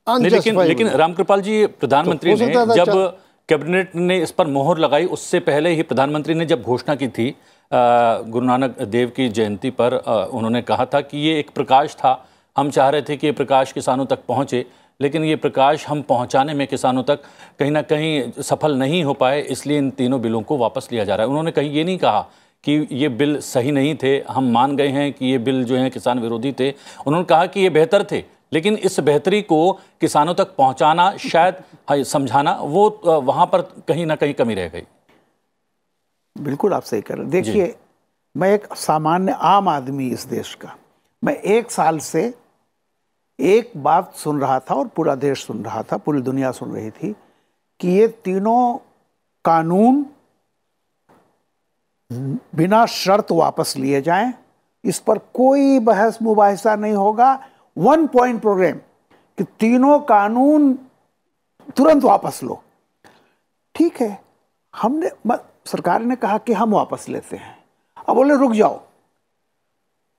लेकिन रामकृपाल जी, प्रधानमंत्री ने जब कैबिनेट ने इस पर मोहर लगाई, उससे पहले ही प्रधानमंत्री ने जब घोषणा की थी गुरु नानक देव की जयंती पर, उन्होंने कहा था कि ये एक प्रकाश था, हम चाह रहे थे कि ये प्रकाश किसानों तक पहुंचे, लेकिन ये प्रकाश हम पहुंचाने में किसानों तक कहीं ना कहीं सफल नहीं हो पाए, इसलिए इन तीनों बिलों को वापस लिया जा रहा है। उन्होंने कहीं ये नहीं कहा कि ये बिल सही नहीं थे, हम मान गए हैं कि ये बिल जो हैं किसान विरोधी थे। उन्होंने कहा कि ये बेहतर थे, लेकिन इस बेहतरी को किसानों तक पहुंचाना, शायद समझाना, वो वहाँ पर कहीं ना कहीं कमी रह गई। बिल्कुल आप सही कर रहे हैं। देखिए, मैं एक सामान्य आम आदमी इस देश का, मैं 1 साल से एक बात सुन रहा था और पूरा देश सुन रहा था, पूरी दुनिया सुन रही थी कि ये तीनों कानून बिना शर्त वापस लिए जाएं, इस पर कोई बहस मुबाहिसा नहीं होगा। 1 पॉइंट प्रोग्राम कि तीनों कानून तुरंत वापस लो। ठीक है, हमने सरकार ने कहा कि हम वापस लेते हैं। अब बोले रुक जाओ,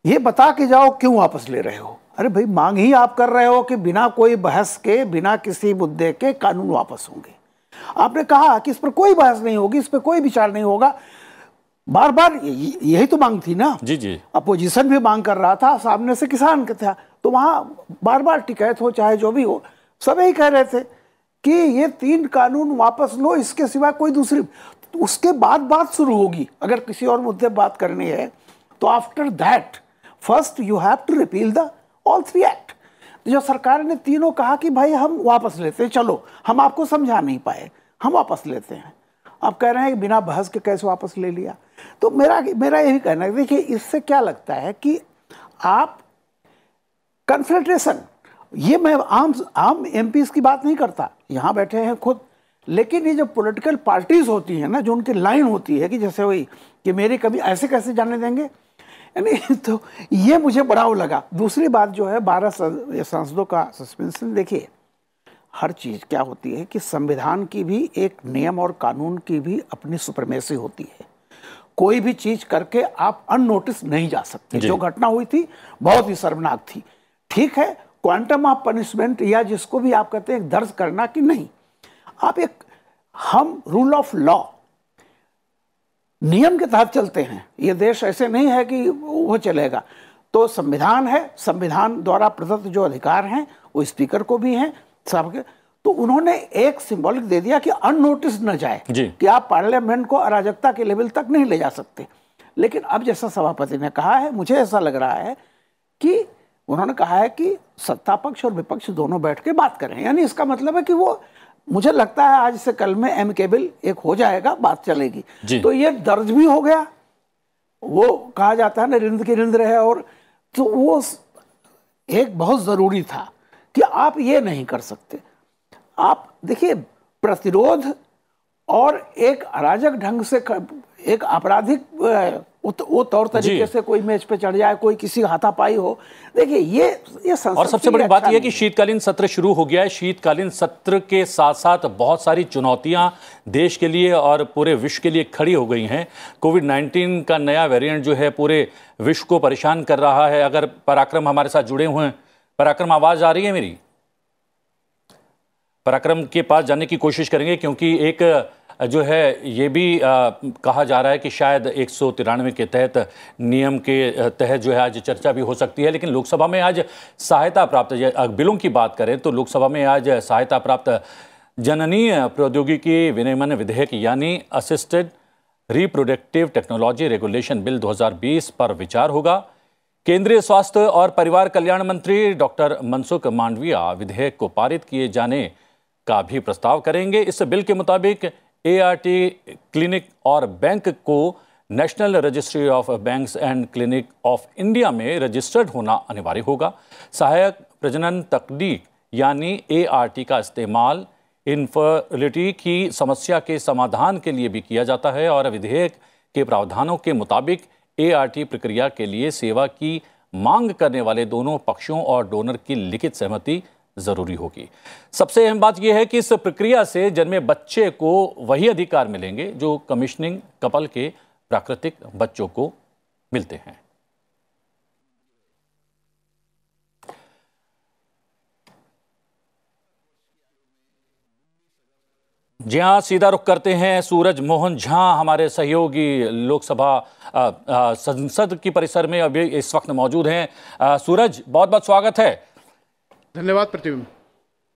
ये बता के जाओ क्यों वापस ले रहे हो। अरे भाई, मांग ही आप कर रहे हो कि बिना कोई बहस के, बिना किसी मुद्दे के कानून वापस होंगे। आपने कहा कि इस पर कोई बहस नहीं होगी, इस पर कोई विचार नहीं होगा। बार बार यही तो मांग थी ना। जी। अपोजिशन भी मांग कर रहा था, सामने से किसान का था, तो वहां बार बार टिकैत हो चाहे जो भी हो, सब यही कह रहे थे कि ये 3 कानून वापस लो, इसके सिवा कोई दूसरी। तो उसके बाद बात शुरू होगी। अगर किसी और मुद्दे बात करनी है तो after that first you have to repeal the all 3 act. तो जो सरकार ने तीनों कहा कि भाई हम वापस लेते हैं, चलो हम आपको समझा नहीं पाए, हम वापस लेते हैं। आप कह रहे हैं कि बिना बहस के कैसे वापस ले लिया। तो मेरा यही कहना है, देखिए इससे क्या लगता है कि आप कन्फ्रंटेशन, ये मैं आम एमपीज की बात नहीं करता, यहाँ बैठे हैं खुद, लेकिन ये जो पॉलिटिकल पार्टीज होती हैं ना, जो उनकी लाइन होती है कि जैसे वही कि मेरी कभी ऐसे कैसे जाने देंगे, यानी तो ये मुझे बड़ा वो लगा। दूसरी बात जो है 12 सांसदों का सस्पेंशन, देखिए हर चीज़ क्या होती है कि संविधान की भी एक नियम और कानून की भी अपनी सुप्रीमेसी होती है। कोई भी चीज़ करके आप अननोटिस नहीं जा सकते। जो घटना हुई थी बहुत ही शर्मनाक थी। ठीक है, क्वांटम ऑफ पनिशमेंट या जिसको भी आप कहते हैं दर्ज करना कि नहीं, आप हम रूल ऑफ लॉ नियम के तहत चलते हैं। ये देश ऐसे नहीं है कि वो चलेगा। तो संविधान है, संविधान द्वारा प्रदत्त जो अधिकार हैं वो स्पीकर को भी हैं सबके। तो उन्होंने एक सिंबॉलिक दे दिया कि अननोटिस न जाए कि आप पार्लियामेंट को अराजकता के लेवल तक नहीं ले जा सकते। लेकिन अब जैसा सभापति ने कहा है, मुझे ऐसा लग रहा है कि उन्होंने कहा है कि सत्ता पक्ष और विपक्ष दोनों बैठ के बात करें। यानी इसका मतलब है कि वो, मुझे लगता है आज से कल में एमिकेबल एक हो जाएगा, बात चलेगी। तो ये दर्ज भी हो गया। वो कहा जाता है ना, रिंद की रिंद रहे। और तो वो एक बहुत जरूरी था कि आप ये नहीं कर सकते। आप देखिए, प्रतिरोध और एक अराजक ढंग से एक आपराधिक वो तौर तरीके से कोई मेज पे चढ़ जाए, कोई किसी हाथापाई हो, देखिए ये संसद। और सबसे बड़ी बात यह है कि शीतकालीन सत्र शुरू हो गया है। शीतकालीन सत्र के साथ साथ बहुत सारी चुनौतियां देश के लिए और पूरे विश्व के लिए खड़ी हो गई हैं। कोविड-19 का नया वेरिएंट जो है पूरे विश्व को परेशान कर रहा है। अगर पराक्रम हमारे साथ जुड़े हुए हैं, पराक्रम आवाज आ रही है मेरी? पराक्रम के पास जाने की कोशिश करेंगे, क्योंकि एक जो है ये भी कहा जा रहा है कि शायद 193 के तहत नियम के तहत जो है आज चर्चा भी हो सकती है। लेकिन लोकसभा में आज सहायता प्राप्त, बिलों की बात करें तो लोकसभा में आज सहायता प्राप्त जननी प्रौद्योगिकी विनियमन विधेयक यानी assisted reproductive technology regulation bill 2020 पर विचार होगा। केंद्रीय स्वास्थ्य और परिवार कल्याण मंत्री डॉक्टर मनसुख मांडविया विधेयक को पारित किए जाने का भी प्रस्ताव करेंगे। इस बिल के मुताबिक एआरटी क्लिनिक और बैंक को national registry of banks and clinic of India में रजिस्टर्ड होना अनिवार्य होगा। सहायक प्रजनन तकनीक यानी एआरटी का इस्तेमाल इनफर्टिलिटी की समस्या के समाधान के लिए भी किया जाता है और विधेयक के प्रावधानों के मुताबिक एआरटी प्रक्रिया के लिए सेवा की मांग करने वाले दोनों पक्षों और डोनर की लिखित सहमति जरूरी होगी। सबसे अहम बात यह है कि इस प्रक्रिया से जन्मे बच्चे को वही अधिकार मिलेंगे जो कमीशनिंग कपल के प्राकृतिक बच्चों को मिलते हैं। जी हाँ, सीधा रुख करते हैं। सूरज मोहन झा हमारे सहयोगी लोकसभा संसद की परिसर में अभी इस वक्त मौजूद हैं। सूरज, बहुत बहुत स्वागत है। धन्यवाद प्रतिबिंब।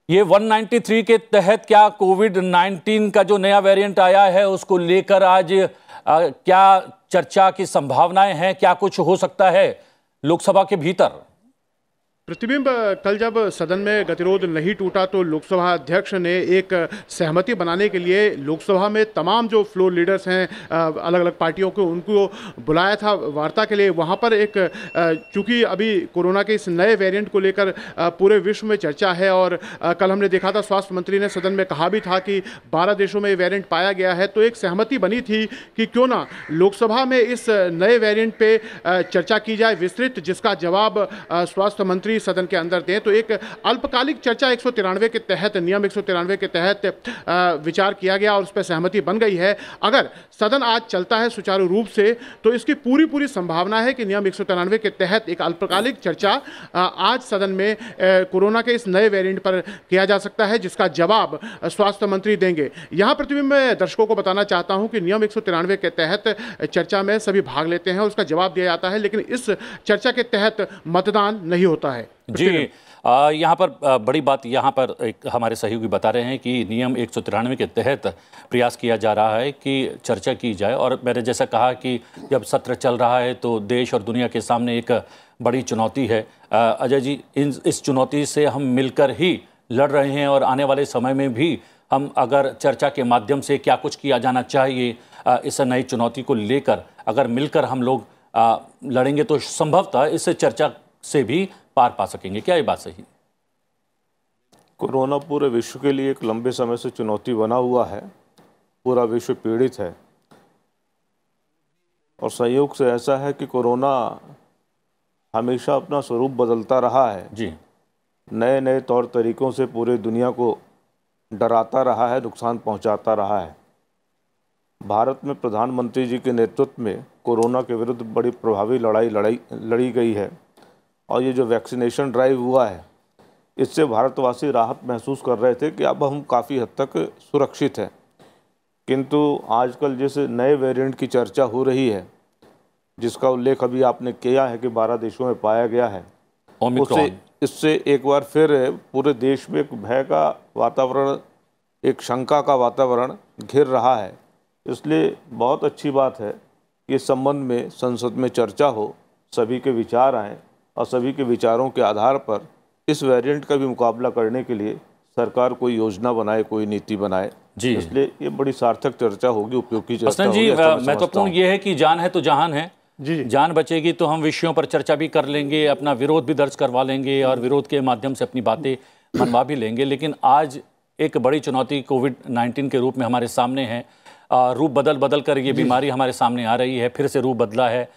ये 193 के तहत क्या कोविड-19 का जो नया वेरिएंट आया है उसको लेकर आज क्या चर्चा की संभावनाएं हैं? क्या कुछ हो सकता है लोकसभा के भीतर? प्रतिबिंब, कल जब सदन में गतिरोध नहीं टूटा तो लोकसभा अध्यक्ष ने एक सहमति बनाने के लिए लोकसभा में तमाम जो फ्लोर लीडर्स हैं अलग अलग पार्टियों के, उनको बुलाया था वार्ता के लिए। वहाँ पर एक चूंकि अभी कोरोना के इस नए वेरिएंट को लेकर पूरे विश्व में चर्चा है और कल हमने देखा था स्वास्थ्य मंत्री ने सदन में कहा भी था कि 12 देशों में ये वेरिएंट पाया गया है। तो एक सहमति बनी थी कि क्यों ना लोकसभा में इस नए वेरिएंट पे चर्चा की जाए विस्तृत, जिसका जवाब स्वास्थ्य मंत्री सदन के अंदर दें। तो एक अल्पकालिक चर्चा 193 के तहत, नियम 193 के तहत विचार किया गया और उस पर सहमति बन गई है। अगर सदन आज चलता है सुचारू रूप से तो इसकी पूरी संभावना है कि नियम 193 के तहत एक अल्पकालिक चर्चा आज सदन में कोरोना के इस नए वेरिएंट पर किया जा सकता है, जिसका जवाब स्वास्थ्य मंत्री देंगे। यहां प्रतिबिंब मैं दर्शकों को बताना चाहता हूं कि नियम 193 के तहत चर्चा में सभी भाग लेते हैं, उसका जवाब दिया जाता है, लेकिन इस चर्चा के तहत मतदान नहीं होता है। जी, यहाँ पर बड़ी बात यहाँ पर एक हमारे सहयोगी बता रहे हैं कि नियम 193 के तहत प्रयास किया जा रहा है कि चर्चा की जाए। और मैंने जैसा कहा कि जब सत्र चल रहा है तो देश और दुनिया के सामने एक बड़ी चुनौती है। अजय जी, इस चुनौती से हम मिलकर ही लड़ रहे हैं और आने वाले समय में भी हम अगर चर्चा के माध्यम से क्या कुछ किया जाना चाहिए इस नई चुनौती को लेकर अगर मिलकर हम लोग लड़ेंगे तो संभवतः इस चर्चा से भी पार पा सकेंगे। क्या ये बात सही? कोरोना पूरे विश्व के लिए एक लंबे समय से चुनौती बना हुआ है। पूरा विश्व पीड़ित है और संयोग से ऐसा है कि कोरोना हमेशा अपना स्वरूप बदलता रहा है जी। नए नए तौर तरीकों से पूरे दुनिया को डराता रहा है, नुकसान पहुंचाता रहा है। भारत में प्रधानमंत्री जी के नेतृत्व में कोरोना के विरुद्ध बड़ी प्रभावी लड़ाई लड़ी गई है और ये जो वैक्सीनेशन ड्राइव हुआ है इससे भारतवासी राहत महसूस कर रहे थे कि अब हम काफ़ी हद तक सुरक्षित हैं। किंतु आजकल जैसे नए वेरिएंट की चर्चा हो रही है जिसका उल्लेख अभी आपने किया है कि 12 देशों में पाया गया है, इससे एक बार फिर पूरे देश में एक भय का वातावरण, एक शंका का वातावरण घिर रहा है। इसलिए बहुत अच्छी बात है कि इस संबंध में संसद में चर्चा हो, सभी के विचार आएँ और सभी के विचारों के आधार पर इस वेरिएंट का भी मुकाबला करने के लिए सरकार कोई योजना बनाए, कोई नीति बनाए जी। इसलिए ये बड़ी सार्थक चर्चा होगी, उपयोगी चर्चा होगी। महत्वपूर्ण ये है कि जान है तो जहान है जी। जान बचेगी तो हम विषयों पर चर्चा भी कर लेंगे, अपना विरोध भी दर्ज करवा लेंगे और विरोध के माध्यम से अपनी बातें मनवा भी लेंगे। लेकिन आज एक बड़ी चुनौती कोविड-19 के रूप में हमारे सामने है। रूप बदल कर ये बीमारी हमारे सामने आ रही है, फिर से रूप बदला है।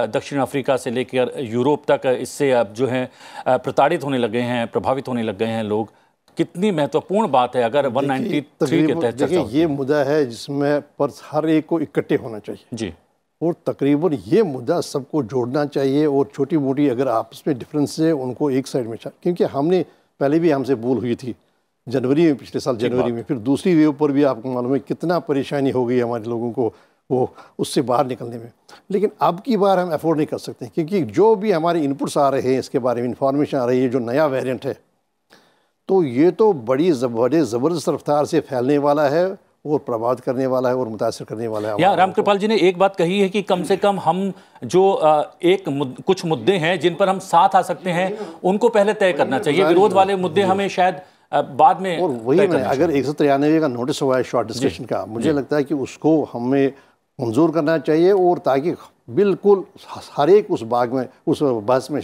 दक्षिण अफ्रीका से लेकर यूरोप तक इससे अब जो है प्रताड़ित होने लगे हैं, प्रभावित होने लग गए हैं लोग। कितनी महत्वपूर्ण बात है अगर 193 के तहत चर्चा ये मुद्दा है जिसमें पर हर एक को इकट्ठे होना चाहिए जी। और तकरीबन ये मुद्दा सबको जोड़ना चाहिए और छोटी मोटी अगर आपस में डिफरेंस है उनको एक साइड में, क्योंकि हमने पहले भी हमसे भूल हुई थी जनवरी में, पिछले साल जनवरी में, फिर दूसरी वेव पर भी आपको मालूम है कितना परेशानी हो गई हमारे लोगों को वो उससे बाहर निकलने में। लेकिन अब की बार हम अफोर्ड नहीं कर सकते क्योंकि जो भी हमारे इनपुट्स आ रहे हैं इसके बारे में इंफॉर्मेशन आ रही है, जो नया वेरिएंट है तो ये तो बड़ी ज़बरदस्त रफ्तार से फैलने वाला है और प्रभावित करने वाला है और मुतासिर करने वाला है। या रामकृपाल जी ने एक बात कही है कि कम से कम हम जो कुछ मुद्दे हैं जिन पर हम साथ आ सकते हैं उनको पहले तय करना चाहिए। विरोध वाले मुद्दे हमें शायद बाद में, और वही में अगर 193 का नोटिस हुआ है शॉर्ट डिस्कशन का, मुझे लगता है कि उसको हमें मंजूर करना चाहिए और ताकि बिल्कुल हर एक उस बाग में, उस बहस में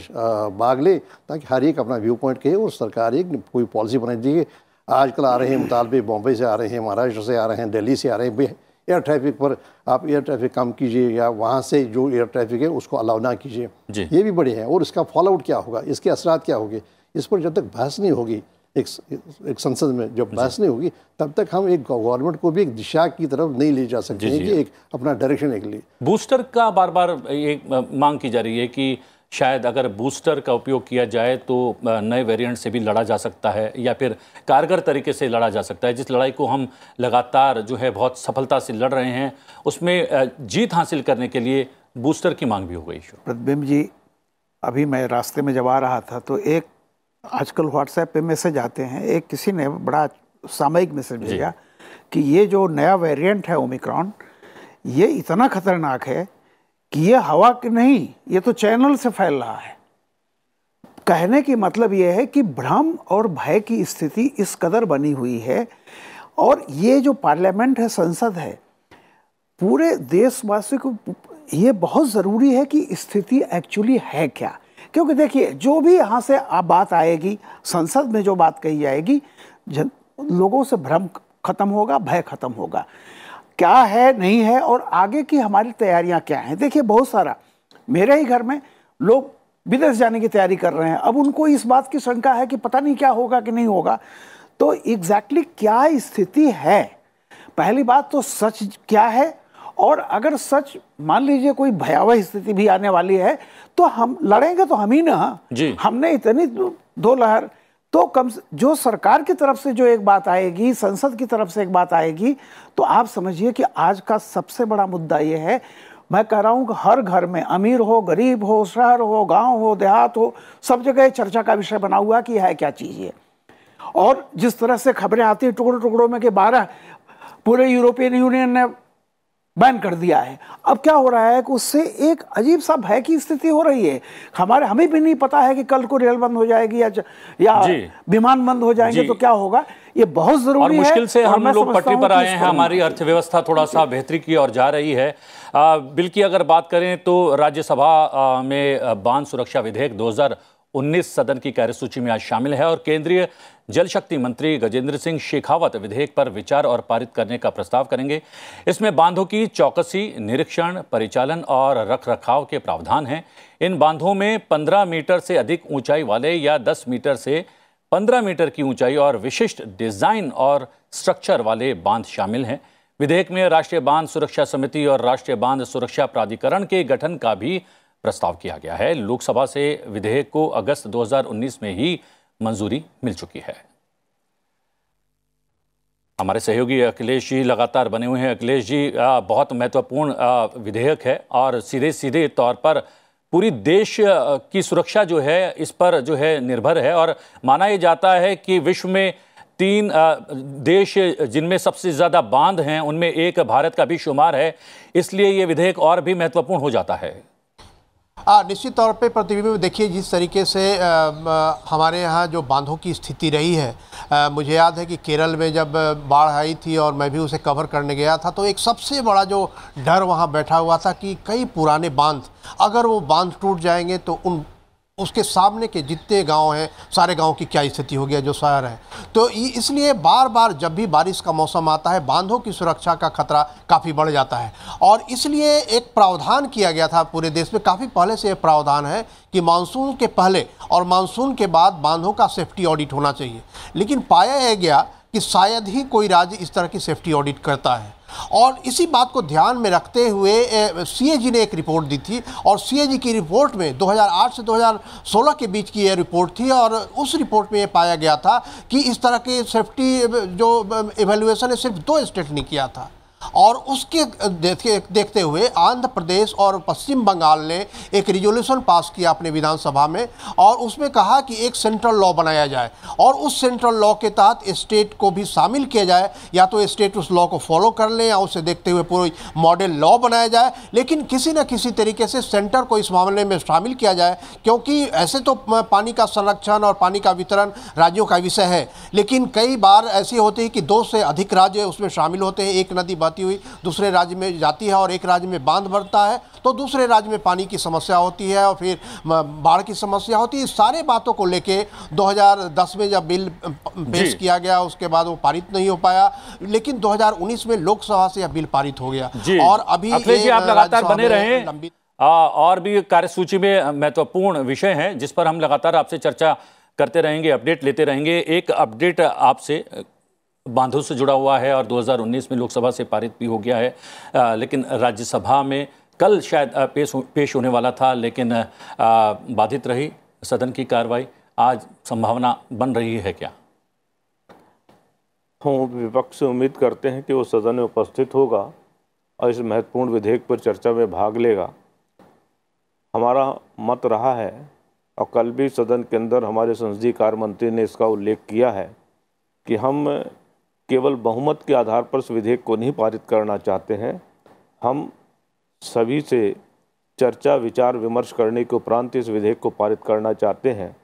भाग ले, ताकि हर एक अपना व्यू पॉइंट कहे और सरकार एक कोई पॉलिसी बनाई दीजिए। आजकल आ रहे हैं मुतालबे, बॉम्बे से आ रहे हैं, महाराष्ट्र से आ रहे हैं, दिल्ली से आ रहे हैं, एयर ट्रैफिक पर आप एयर ट्रैफिक कम कीजिए या वहाँ से जो एयर ट्रैफिक है उसको अलाउ ना कीजिए, ये भी बड़े हैं। और इसका फॉलो आउट क्या होगा, इसके असरात क्या होंगे, इस पर जब तक बहस नहीं होगी एक संसद में, जब बहस नहीं होगी तब तक हम एक गवर्नमेंट को भी एक दिशा की तरफ नहीं ले जा सकते हैं कि एक अपना डायरेक्शन एक लिए। बूस्टर का बार बार एक मांग की जा रही है कि शायद अगर बूस्टर का उपयोग किया जाए तो नए वेरिएंट से भी लड़ा जा सकता है या फिर कारगर तरीके से लड़ा जा सकता है। जिस लड़ाई को हम लगातार जो है बहुत सफलता से लड़ रहे हैं उसमें जीत हासिल करने के लिए बूस्टर की मांग भी हो गई। प्रतिबिंब जी, अभी मैं रास्ते में जब आ रहा था तो एक आजकल व्हाट्सएप पे मैसेज आते हैं, एक किसी ने बड़ा सामयिक मैसेज भेजा कि ये जो नया वेरिएंट है ओमिक्रॉन, ये इतना खतरनाक है कि ये हवा की नहीं, ये तो चैनल से फैल रहा है। कहने की मतलब ये है कि भ्रम और भय की स्थिति इस कदर बनी हुई है। और ये जो पार्लियामेंट है, संसद है, पूरे देशवासी को ये बहुत ज़रूरी है कि स्थिति एक्चुअली है क्या। क्योंकि देखिए, जो भी यहाँ से बात आएगी, संसद में जो बात कही जाएगी, लोगों से भ्रम खत्म होगा, भय खत्म होगा, क्या है नहीं है और आगे की हमारी तैयारियां क्या हैं। देखिए, बहुत सारा मेरे ही घर में लोग विदेश जाने की तैयारी कर रहे हैं। अब उनको इस बात की शंका है कि पता नहीं क्या होगा कि नहीं होगा। तो एग्जैक्टली क्या स्थिति है, पहली बात तो सच क्या है, और अगर सच मान लीजिए कोई भयावह स्थिति भी आने वाली है तो हम लड़ेंगे तो हम ही ना। हमने इतनी दो लहर तो कम, जो सरकार की तरफ से जो एक बात आएगी, संसद की तरफ से एक बात आएगी, तो आप समझिए कि आज का सबसे बड़ा मुद्दा ये है। मैं कह रहा हूँ कि हर घर में, अमीर हो, गरीब हो, शहर हो, गांव हो, देहात हो, सब जगह चर्चा का विषय बना हुआ कि है क्या चीज़ है। और जिस तरह से खबरें आती हैं टुकड़ों टुकड़ों में कि 12 पूरे यूरोपियन यूनियन ने बैन कर दिया है। अब क्या हो रहा है कि उससे एक अजीब सा भय की स्थिति हो रही है। हमें भी नहीं पता है कि कल को रेल बंद हो जाएगी या विमान बंद हो जाएंगे तो क्या होगा। ये बहुत जरूरी है। और मुश्किल से हम लोग पटरी पर आए हैं, हमारी अर्थव्यवस्था थोड़ा सा बेहतरी की ओर जा रही है। बिल की अगर बात करें तो राज्यसभा में बांध सुरक्षा विधेयक 2019 सदन की कार्यसूची में आज शामिल है और केंद्रीय जल शक्ति मंत्री गजेंद्र सिंह शेखावत विधेयक पर विचार और पारित करने का प्रस्ताव करेंगे। इसमें बांधों की चौकसी, निरीक्षण, परिचालन और रखरखाव के प्रावधान हैं। इन बांधों में 15 मीटर से अधिक ऊंचाई वाले या 10 मीटर से 15 मीटर की ऊंचाई और विशिष्ट डिजाइन और स्ट्रक्चर वाले बांध शामिल हैं। विधेयक में राष्ट्रीय बांध सुरक्षा समिति और राष्ट्रीय बांध सुरक्षा प्राधिकरण के गठन का भी प्रस्ताव किया गया है। लोकसभा से विधेयक को अगस्त 2019 में ही मंजूरी मिल चुकी है। हमारे सहयोगी अखिलेश जी लगातार बने हुए हैं। अखिलेश जी, बहुत महत्वपूर्ण विधेयक है और सीधे सीधे तौर पर पूरी देश की सुरक्षा जो है इस पर जो है निर्भर है और माना यह जाता है कि विश्व में 3 देश जिनमें सबसे ज़्यादा बांध हैं उनमें एक भारत का भी शुमार है, इसलिए ये विधेयक और भी महत्वपूर्ण हो जाता है। निश्चित तौर पे प्रतिबिंब में देखिए जिस तरीके से हमारे यहाँ जो बांधों की स्थिति रही है, मुझे याद है कि केरल में जब बाढ़ आई थी और मैं भी उसे कवर करने गया था तो एक सबसे बड़ा जो डर वहाँ बैठा हुआ था कि कई पुराने बांध अगर वो बांध टूट जाएंगे तो उसके सामने के जितने गांव हैं सारे गांव की क्या स्थिति हो गया, जो शहर है। तो इसलिए बार बार जब भी बारिश का मौसम आता है बांधों की सुरक्षा का खतरा काफ़ी बढ़ जाता है और इसलिए एक प्रावधान किया गया था पूरे देश में। काफ़ी पहले से ये प्रावधान है कि मानसून के पहले और मानसून के बाद बांधों का सेफ्टी ऑडिट होना चाहिए, लेकिन पाया यह गया कि शायद ही कोई राज्य इस तरह की सेफ्टी ऑडिट करता है और इसी बात को ध्यान में रखते हुए सीएजी ने एक रिपोर्ट दी थी और सीएजी की रिपोर्ट में 2008 से 2016 के बीच की यह रिपोर्ट थी और उस रिपोर्ट में यह पाया गया था कि इस तरह के सेफ्टी जो इवैल्यूएशन है सिर्फ 2 स्टेट ने किया था और उसके देखते हुए आंध्र प्रदेश और पश्चिम बंगाल ने एक रिजोल्यूशन पास किया अपने विधानसभा में और उसमें कहा कि एक सेंट्रल लॉ बनाया जाए और उस सेंट्रल लॉ के तहत स्टेट को भी शामिल किया जाए, या तो स्टेट उस लॉ को फॉलो कर लें या उसे देखते हुए पूरी मॉडल लॉ बनाया जाए, लेकिन किसी न किसी तरीके से सेंटर को इस मामले में शामिल किया जाए, क्योंकि ऐसे तो पानी का संरक्षण और पानी का वितरण राज्यों का विषय है, लेकिन कई बार ऐसी होती है कि 2 से अधिक राज्य उसमें शामिल होते हैं। एक नदी बहती हुई दूसरे राज्य में जाती है और एक राज्य में बांध भरता है तो दूसरे राज्य में पानी की समस्या होती है और फिर बाढ़ की समस्या होती है। सारे बातों को लेके 2010 में जब बिल पेश किया गया उसके बाद वो पारित नहीं हो पाया, लेकिन 2019 में लोकसभा से यह बिल पारित हो गया और अभी आप लगातार बने रहे और भी कार्यसूची में महत्वपूर्ण विषय हैं जिस पर हम लगातार आपसे चर्चा करते रहेंगे, अपडेट लेते रहेंगे। एक अपडेट आपसे बांधों से जुड़ा हुआ है और 2019 में लोकसभा से पारित भी हो गया है, लेकिन राज्यसभा में कल शायद पेश होने वाला था, लेकिन बाधित रही सदन की कार्रवाई। आज संभावना बन रही है क्या? हम विपक्ष से उम्मीद करते हैं कि वो सदन में उपस्थित होगा और इस महत्वपूर्ण विधेयक पर चर्चा में भाग लेगा। हमारा मत रहा है और कल भी सदन के अंदर हमारे संसदीय कार्य मंत्री ने इसका उल्लेख किया है कि हम केवल बहुमत के आधार पर इस विधेयक को नहीं पारित करना चाहते हैं। हम सभी से चर्चा, विचार विमर्श करने के उपरांत इस विधेयक को पारित करना चाहते हैं,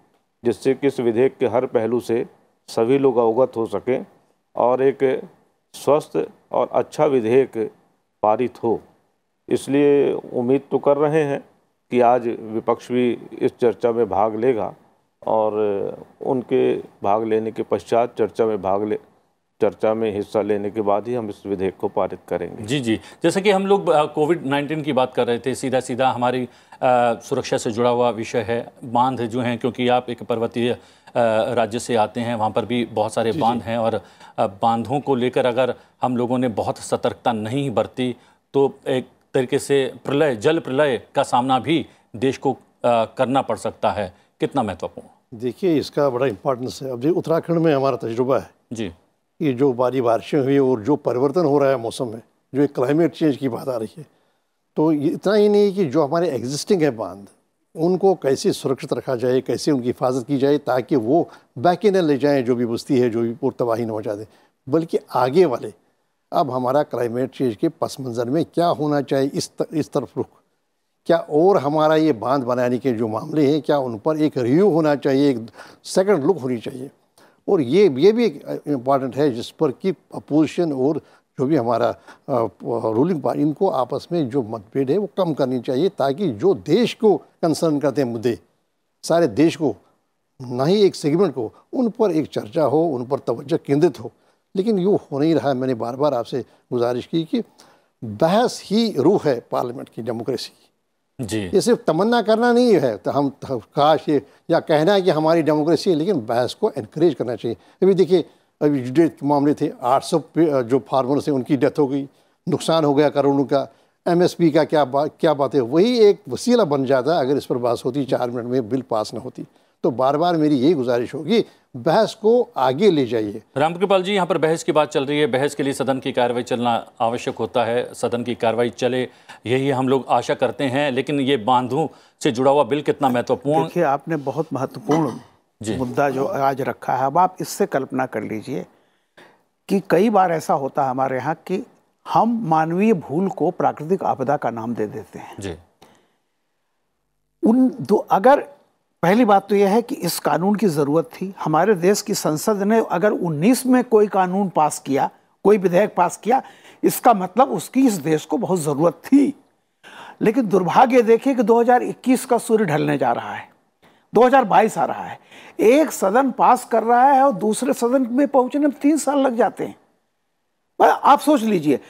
जिससे कि इस विधेयक के हर पहलू से सभी लोग अवगत हो सकें और एक स्वस्थ और अच्छा विधेयक पारित हो। इसलिए उम्मीद तो कर रहे हैं कि आज विपक्ष भी इस चर्चा में भाग लेगा और उनके भाग लेने के पश्चात चर्चा में हिस्सा लेने के बाद ही हम इस विधेयक को पारित करेंगे। जी, जैसे कि हम लोग कोविड-19 की बात कर रहे थे, सीधा सीधा हमारी सुरक्षा से जुड़ा हुआ विषय है। बांध जो हैं, क्योंकि आप एक पर्वतीय राज्य से आते हैं, वहाँ पर भी बहुत सारे बांध हैं और बांधों को लेकर अगर हम लोगों ने बहुत सतर्कता नहीं बरती तो एक तरीके से जल प्रलय का सामना भी देश को करना पड़ सकता है। कितना महत्वपूर्ण? देखिए, इसका बड़ा इम्पोर्टेंस है। अब उत्तराखंड में हमारा तजुर्बा है जी, ये जो बारिशें हुई और जो परिवर्तन हो रहा है मौसम में, जो एक क्लाइमेट चेंज की बात आ रही है, तो ये इतना ही नहीं कि जो हमारे एग्जिस्टिंग है बांध, उनको कैसे सुरक्षित रखा जाए, कैसे उनकी हिफाजत की जाए ताकि वो बैक न ले जाएं जो भी बस्ती है, जो भी तबाही न मचा दे, बल्कि आगे वाले अब हमारा क्लाइमेट चेंज के पस मंज़र में क्या होना चाहिए, इस तरफ रुख क्या, और हमारा ये बांध बनाने के जो मामले हैं क्या उन पर एक रिव्यू होना चाहिए, एक सेकंड लुक होनी चाहिए। और ये भी एक इम्पॉर्टेंट है जिस पर कि अपोजिशन और जो भी हमारा रूलिंग पार्टी, इनको आपस में जो मतभेद है वो कम करनी चाहिए, ताकि जो देश को कंसर्न करते हैं मुद्दे, सारे देश को, ना ही एक सेगमेंट को, उन पर एक चर्चा हो, उन पर तवज्जो केंद्रित हो। लेकिन यूँ हो नहीं रहा है। मैंने बार बार आपसे गुजारिश की कि बहस ही रूह है पार्लियामेंट की, डेमोक्रेसी की। जी, ये सिर्फ तमन्ना करना नहीं है, तो हम काश ये या कहना है कि हमारी डेमोक्रेसी है, लेकिन बहस को एनकरेज करना चाहिए। अभी देखिए, अभी जो मामले थे 800 जो फार्मर्स हैं उनकी डेथ हो गई, नुकसान हो गया करोड़ों का। MSP का क्या बात है, वही एक वसीला बन जाता अगर इस पर बहस होती, 4 मिनट में बिल पास न होती। तो बार बार मेरी यही गुजारिश होगी, बहस को आगे ले जाइए। रामकृपाल जी, यहाँ पर बहस की बात चल रही है। बहस के लिए सदन की कार्रवाई चलना आवश्यक होता है, सदन की कार्रवाई चले, यही हम लोग आशा करते हैं। लेकिन ये बांधों से जुड़ा हुआ बिल कितना महत्वपूर्ण। देखिए, आपने बहुत महत्वपूर्ण मुद्दा जो आज रखा है। अब आप इससे कल्पना कर लीजिए कि कई बार ऐसा होता है हमारे यहाँ कि हम मानवीय भूल को प्राकृतिक आपदा का नाम दे देते हैं जी। अगर पहली बात तो यह है कि इस कानून की ज़रूरत थी। हमारे देश की संसद ने अगर 19 में कोई कानून पास किया, कोई विधेयक पास किया, इसका मतलब उसकी इस देश को बहुत ज़रूरत थी। लेकिन दुर्भाग्य देखिए कि 2021 का सूर्य ढलने जा रहा है, 2022 आ रहा है, एक सदन पास कर रहा है और दूसरे सदन में पहुंचने में 3 साल लग जाते हैं। आप सोच लीजिए,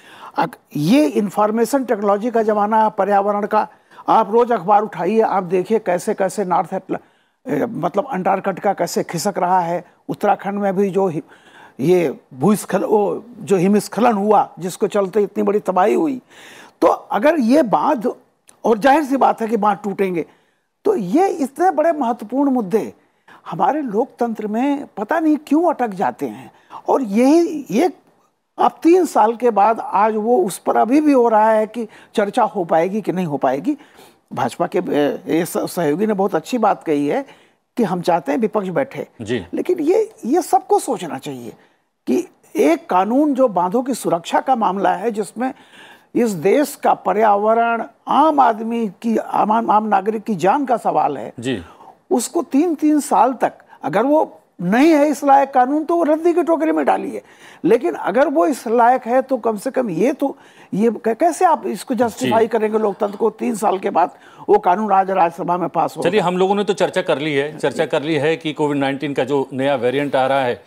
ये इंफॉर्मेशन टेक्नोलॉजी का ज़माना, पर्यावरण का। आप रोज अखबार उठाइए, आप देखिए कैसे कैसे मतलब अंटार्कटिका कैसे खिसक रहा है। उत्तराखंड में भी जो ये जो हिमस्खलन हुआ, जिसको चलते इतनी बड़ी तबाही हुई। तो अगर ये बांध, और जाहिर सी बात है कि बांध टूटेंगे, तो ये इतने बड़े महत्वपूर्ण मुद्दे हमारे लोकतंत्र में पता नहीं क्यों अटक जाते हैं। और यही ये अब 3 साल के बाद आज वो उस पर अभी भी हो रहा है कि चर्चा हो पाएगी कि नहीं हो पाएगी। भाजपा के सहयोगी ने बहुत अच्छी बात कही है कि हम चाहते हैं विपक्ष बैठे जी। लेकिन ये सबको सोचना चाहिए कि एक कानून जो बांधों की सुरक्षा का मामला है, जिसमें इस देश का पर्यावरण, आम आदमी की, आम नागरिक की जान का सवाल है जी। उसको 3-3 साल तक अगर वो नहीं है इस लायक कानून, तो वो रद्दी की टोकरी में डालिए। लेकिन अगर वो इस लायक है तो कम से कम ये कैसे आप इसको जस्टिफाई करेंगे लोकतंत्र को 3 साल के बाद वो कानून आज राज्यसभा में पास हो। चलिए, हम लोगों ने तो चर्चा कर ली है कि कोविड-19 का जो नया वेरिएंट आ रहा है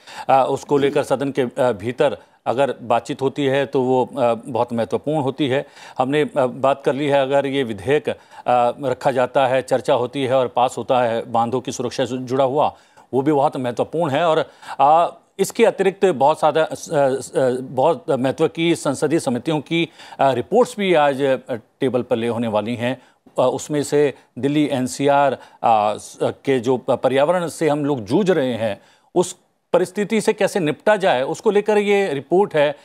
उसको लेकर सदन के भीतर अगर बातचीत होती है तो वो बहुत महत्वपूर्ण होती है। हमने बात कर ली है, अगर ये विधेयक रखा जाता है, चर्चा होती है और पास होता है बांधों की सुरक्षा से जुड़ा हुआ, वो भी बहुत महत्वपूर्ण है। और इसके अतिरिक्त बहुत महत्व की संसदीय समितियों की रिपोर्ट्स भी आज टेबल पर ले होने वाली हैं। उसमें से दिल्ली NCR के जो पर्यावरण से हम लोग जूझ रहे हैं, उस परिस्थिति से कैसे निपटा जाए, उसको लेकर ये रिपोर्ट है।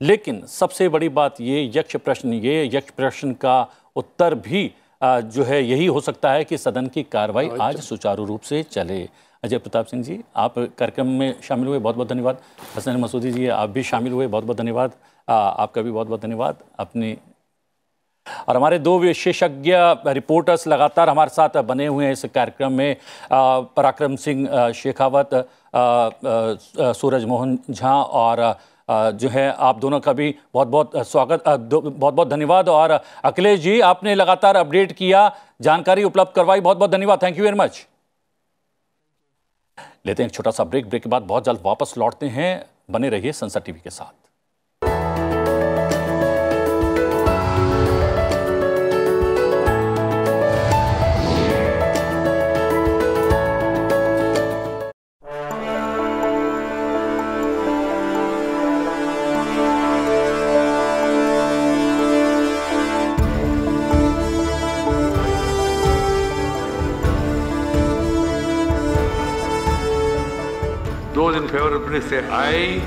लेकिन सबसे बड़ी बात ये यक्ष प्रश्न का उत्तर भी जो है यही हो सकता है कि सदन की कार्रवाई आज सुचारू रूप से चले। अजय प्रताप सिंह जी, आप कार्यक्रम में शामिल हुए, बहुत बहुत धन्यवाद। हसन मसूदी जी, आप भी शामिल हुए, बहुत बहुत धन्यवाद। आपका भी बहुत बहुत धन्यवाद। अपनी और हमारे 2 विशेषज्ञ रिपोर्टर्स लगातार हमारे साथ बने हुए हैं इस कार्यक्रम में, पराक्रम सिंह शेखावत, सूरज मोहन झा, और जो है आप दोनों का भी बहुत बहुत स्वागत, बहुत बहुत धन्यवाद। और अखिलेश जी, आपने लगातार अपडेट किया, जानकारी उपलब्ध करवाई, बहुत बहुत धन्यवाद। Thank you very much. लेते हैं एक छोटा सा ब्रेक के बाद बहुत जल्द वापस लौटते हैं। बने रहिए संसद टीवी के साथ। Those in favor please say aye.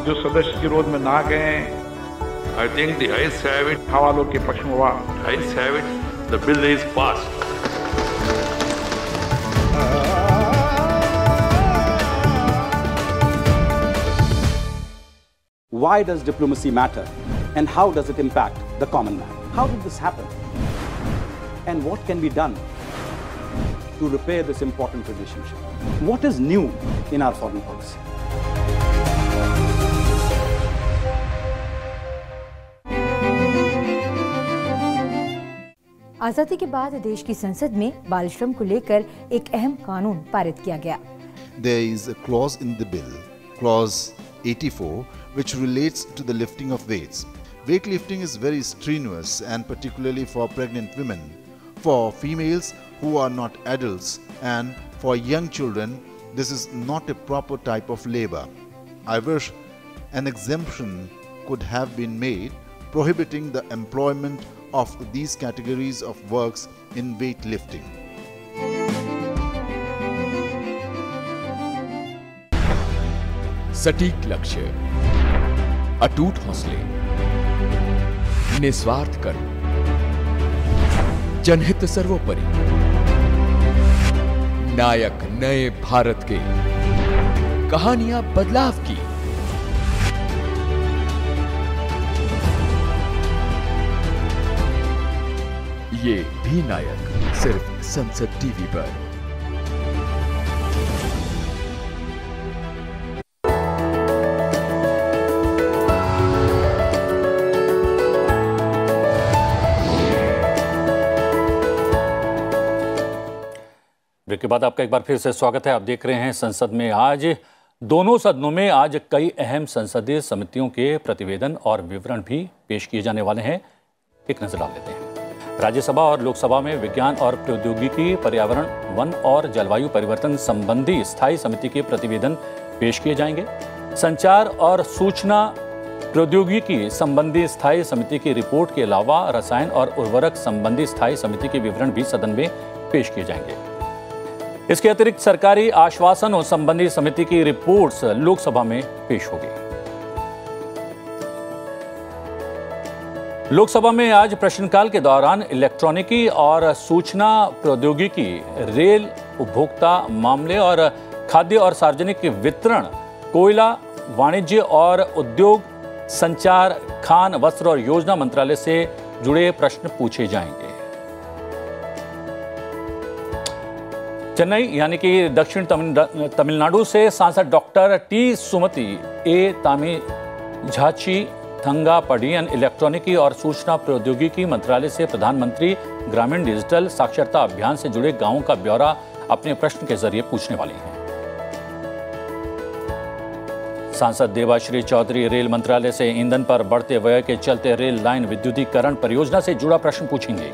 जो सदस्य विरोध में ना गए, I think the ayes have it. हवालों के पक्ष में ayes have it. The bill is passed. Why does diplomacy matter? And how does it impact the common man? How did this happen? And what can be done to repair this important relationship? What is new in our foreign policy? आजादी के बाद देश की संसद में बाल श्रम को लेकर एक अहम कानून पारित किया गया। There is a clause in the bill, clause 84, which relates to the lifting of weights. Weightlifting is very strenuous, and particularly for pregnant women, for females who are not adults, and for young children. This is not a proper type of labor. I wish an exemption could have been made prohibiting the employment of these categories of works in weightlifting. सटीक लक्ष्य, अटूट हौसले, निस्वार्थ कर्म, जनहित सर्वोपरि, नायक नए भारत के, कहानियां बदलाव की। ये भी नायक सिर्फ संसद टीवी पर। ब्रेक के बाद आपका एक बार फिर से स्वागत है। आप देख रहे हैं संसद में आज। दोनों सदनों में आज कई अहम संसदीय समितियों के प्रतिवेदन और विवरण भी पेश किए जाने वाले हैं। एक नजर डाल लेते हैं। राज्यसभा और लोकसभा में विज्ञान और प्रौद्योगिकी, पर्यावरण, वन और जलवायु परिवर्तन संबंधी स्थायी समिति के प्रतिवेदन पेश किए जाएंगे। संचार और सूचना प्रौद्योगिकी संबंधी स्थायी समिति की रिपोर्ट के अलावा रसायन और उर्वरक संबंधी स्थायी समिति के विवरण भी सदन में पेश किए जाएंगे। इसके अतिरिक्त सरकारी आश्वासनों संबंधी समिति की रिपोर्ट्स लोकसभा में पेश होगी। लोकसभा में आज प्रश्नकाल के दौरान इलेक्ट्रॉनिकी और सूचना प्रौद्योगिकी, रेल, उपभोक्ता मामले और खाद्य और सार्वजनिक वितरण, कोयला, वाणिज्य और उद्योग, संचार, खान, वस्त्र और योजना मंत्रालय से जुड़े प्रश्न पूछे जाएंगे। चेन्नई यानी कि दक्षिण तमिलनाडु से सांसद डॉक्टर टी सुमति ए तामिझाची थंगापडियन, इलेक्ट्रॉनिकी और सूचना प्रौद्योगिकी मंत्रालय से प्रधानमंत्री ग्रामीण डिजिटल साक्षरता अभियान से जुड़े गांवों का ब्यौरा अपने प्रश्न के जरिए पूछने वाली हैं। सांसद देवाश्री चौधरी रेल मंत्रालय से ईंधन पर बढ़ते व्यय के चलते रेल लाइन विद्युतीकरण परियोजना से जुड़ा प्रश्न पूछेंगे।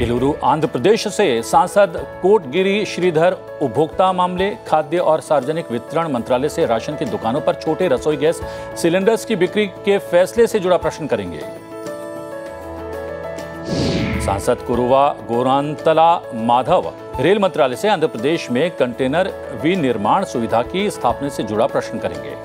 एलुरु आंध्र प्रदेश से सांसद कोटगिरी श्रीधर उपभोक्ता मामले, खाद्य और सार्वजनिक वितरण मंत्रालय से राशन की दुकानों पर छोटे रसोई गैस सिलेंडर्स की बिक्री के फैसले से जुड़ा प्रश्न करेंगे। सांसद कुरुवा गोरांतला माधव रेल मंत्रालय से आंध्र प्रदेश में कंटेनर विनिर्माण सुविधा की स्थापना से जुड़ा प्रश्न करेंगे।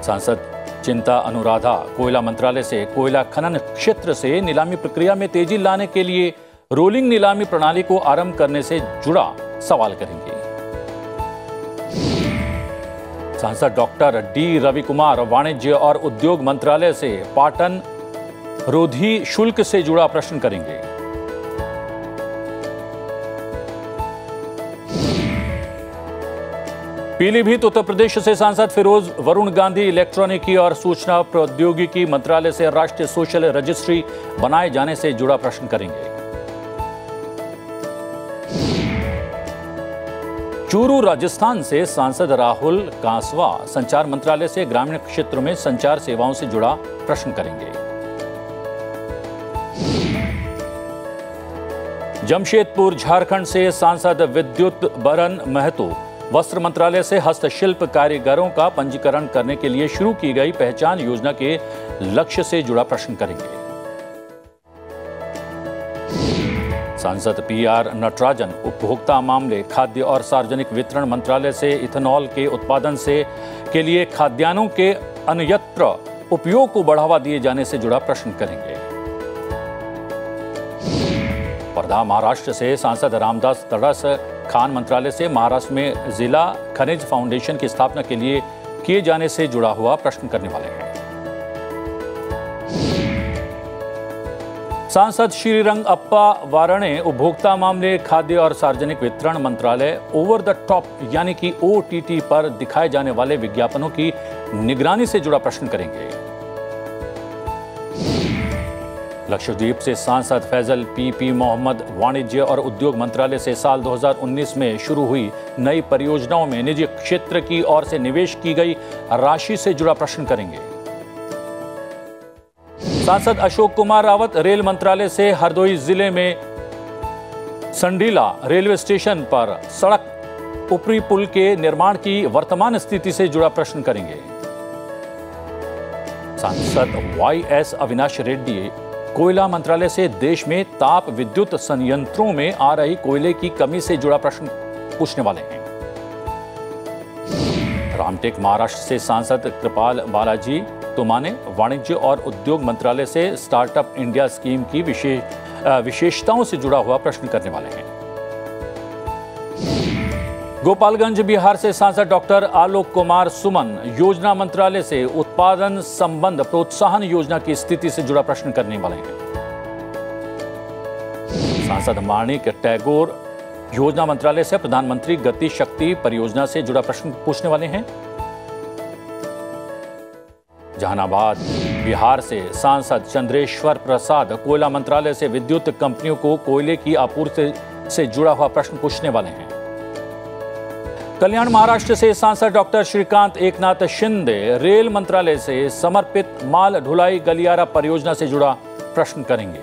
सांसद चिंता अनुराधा कोयला मंत्रालय से कोयला खनन क्षेत्र से नीलामी प्रक्रिया में तेजी लाने के लिए रोलिंग नीलामी प्रणाली को आरंभ करने से जुड़ा सवाल करेंगे। सांसद डॉक्टर डी रवि कुमार वाणिज्य और उद्योग मंत्रालय से पाटन रोधी शुल्क से जुड़ा प्रश्न करेंगे। पीलीभीत उत्तर प्रदेश से सांसद फिरोज वरुण गांधी इलेक्ट्रॉनिकी और सूचना प्रौद्योगिकी मंत्रालय से राष्ट्रीय सोशल रजिस्ट्री बनाए जाने से जुड़ा प्रश्न करेंगे। चूरू राजस्थान से सांसद राहुल कांसवा संचार मंत्रालय से ग्रामीण क्षेत्रों में संचार सेवाओं से जुड़ा प्रश्न करेंगे। जमशेदपुर झारखंड से सांसद विद्युत बरन महतो वस्त्र मंत्रालय से हस्तशिल्प कारीगरों का पंजीकरण करने के लिए शुरू की गई पहचान योजना के लक्ष्य से जुड़ा प्रश्न करेंगे। सांसद पीआर नटराजन उपभोक्ता मामले, खाद्य और सार्वजनिक वितरण मंत्रालय से इथेनॉल के उत्पादन से के लिए खाद्यान्नों के अन्यत्र उपयोग को बढ़ावा दिए जाने से जुड़ा प्रश्न करेंगे। वर्धा महाराष्ट्र से सांसद रामदास तड़स खान मंत्रालय से महाराष्ट्र में जिला खनिज फाउंडेशन की स्थापना के लिए किए जाने से जुड़ा हुआ प्रश्न करने वाले हैं। सांसद श्रीरंगप्पा वाराणे उपभोक्ता मामले, खाद्य और सार्वजनिक वितरण मंत्रालय ओवर द टॉप यानी कि OTT पर दिखाए जाने वाले विज्ञापनों की निगरानी से जुड़ा प्रश्न करेंगे। लक्षद्वीप से सांसद फैजल PP मोहम्मद वाणिज्य और उद्योग मंत्रालय से साल 2019 में शुरू हुई नई परियोजनाओं में निजी क्षेत्र की ओर से निवेश की गई राशि से जुड़ा प्रश्न करेंगे। सांसद अशोक कुमार रावत रेल मंत्रालय से हरदोई जिले में संडीला रेलवे स्टेशन पर सड़क ऊपरी पुल के निर्माण की वर्तमान स्थिति से जुड़ा प्रश्न करेंगे। सांसद YS अविनाश रेड्डी कोयला मंत्रालय से देश में ताप विद्युत संयंत्रों में आ रही कोयले की कमी से जुड़ा प्रश्न पूछने वाले हैं। रामटेक महाराष्ट्र से सांसद कृपाल बालाजी तुमाने वाणिज्य और उद्योग मंत्रालय से स्टार्टअप इंडिया स्कीम की विशेषताओं से जुड़ा हुआ प्रश्न करने वाले हैं। गोपालगंज बिहार से सांसद डॉक्टर आलोक कुमार सुमन योजना मंत्रालय से उत्पादन संबंध प्रोत्साहन योजना की स्थिति से जुड़ा प्रश्न करने वाले हैं। सांसद माणिक टैगोर योजना मंत्रालय से प्रधानमंत्री गति शक्ति परियोजना से जुड़ा प्रश्न पूछने वाले हैं। जहानाबाद बिहार से सांसद चंद्रेश्वर प्रसाद कोयला मंत्रालय से विद्युत कंपनियों को कोयले की आपूर्ति से जुड़ा हुआ प्रश्न पूछने वाले हैं। कल्याण महाराष्ट्र से सांसद डॉक्टर श्रीकांत एकनाथ शिंदे रेल मंत्रालय से समर्पित माल ढुलाई गलियारा परियोजना से जुड़ा प्रश्न करेंगे।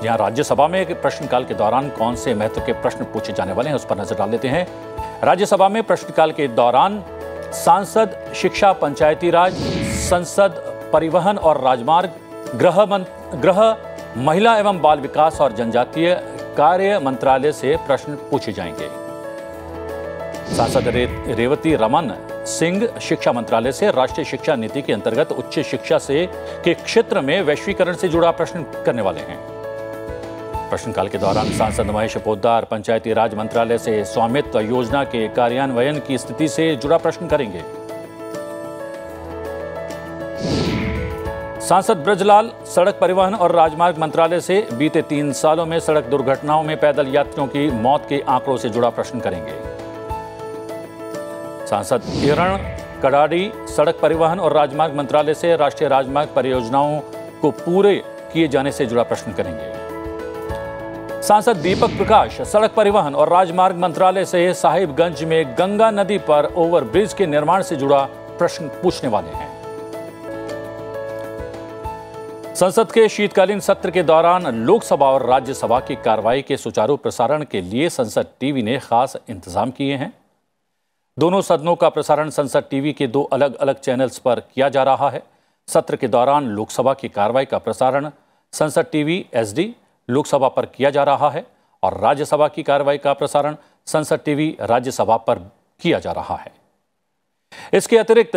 यहां राज्यसभा में प्रश्नकाल के दौरान कौन से महत्व के प्रश्न पूछे जाने वाले हैं उस पर नजर डाल लेते हैं। राज्यसभा में प्रश्नकाल के दौरान सांसद शिक्षा पंचायती राज, संसद परिवहन और राजमार्ग, गृह महिला एवं बाल विकास और जनजातीय कार्य मंत्रालय से प्रश्न पूछे जाएंगे। सांसद रेवती रमन सिंह शिक्षा मंत्रालय से राष्ट्रीय शिक्षा नीति के अंतर्गत उच्च शिक्षा से के क्षेत्र में वैश्वीकरण से जुड़ा प्रश्न करने वाले हैं। प्रश्नकाल के दौरान सांसद महेश पोद्दार पंचायती राज मंत्रालय से स्वामित्व योजना के कार्यान्वयन की स्थिति से जुड़ा प्रश्न करेंगे। सांसद ब्रजलाल सड़क परिवहन और राजमार्ग मंत्रालय से बीते 3 सालों में सड़क दुर्घटनाओं में पैदल यात्रियों की मौत के आंकड़ों से जुड़ा प्रश्न करेंगे। सांसद किरण कडाडी सड़क परिवहन और राजमार्ग मंत्रालय से राष्ट्रीय राजमार्ग परियोजनाओं को पूरे किए जाने से जुड़ा प्रश्न करेंगे। सांसद दीपक प्रकाश सड़क परिवहन और राजमार्ग मंत्रालय से साहिबगंज में गंगा नदी पर ओवरब्रिज के निर्माण से जुड़ा प्रश्न पूछने वाले हैं। संसद के शीतकालीन सत्र के दौरान लोकसभा और राज्यसभा की कार्रवाई के सुचारू प्रसारण के लिए संसद टीवी ने खास इंतजाम किए हैं। दोनों सदनों का प्रसारण संसद टीवी के 2 अलग अलग चैनल्स पर किया जा रहा है। सत्र के दौरान लोकसभा की कार्रवाई का प्रसारण संसद टीवी HD लोकसभा पर किया जा रहा है और राज्यसभा की कार्रवाई का प्रसारण संसद टीवी राज्यसभा पर किया जा रहा है। इसके अतिरिक्त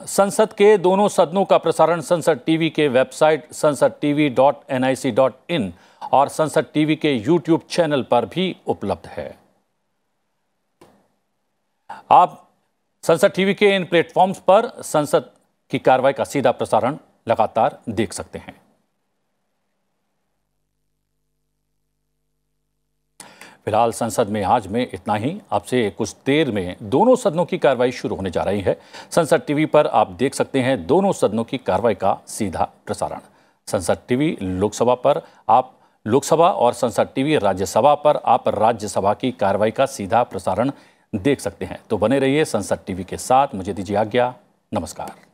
संसद के दोनों सदनों का प्रसारण संसद टीवी के वेबसाइट sansadtv.nic.in और संसद टीवी के YouTube चैनल पर भी उपलब्ध है। आप संसद टीवी के इन प्लेटफॉर्म्स पर संसद की कार्रवाई का सीधा प्रसारण लगातार देख सकते हैं। फिलहाल संसद में आज में इतना ही। आपसे कुछ देर में दोनों सदनों की कार्रवाई शुरू होने जा रही है। संसद टीवी पर आप देख सकते हैं दोनों सदनों की कार्रवाई का सीधा प्रसारण। संसद टीवी लोकसभा पर आप लोकसभा और संसद टीवी राज्यसभा पर आप राज्यसभा की कार्रवाई का सीधा प्रसारण देख सकते हैं। तो बने रहिए संसद टीवी के साथ। मुझे दीजिए आज्ञा। नमस्कार।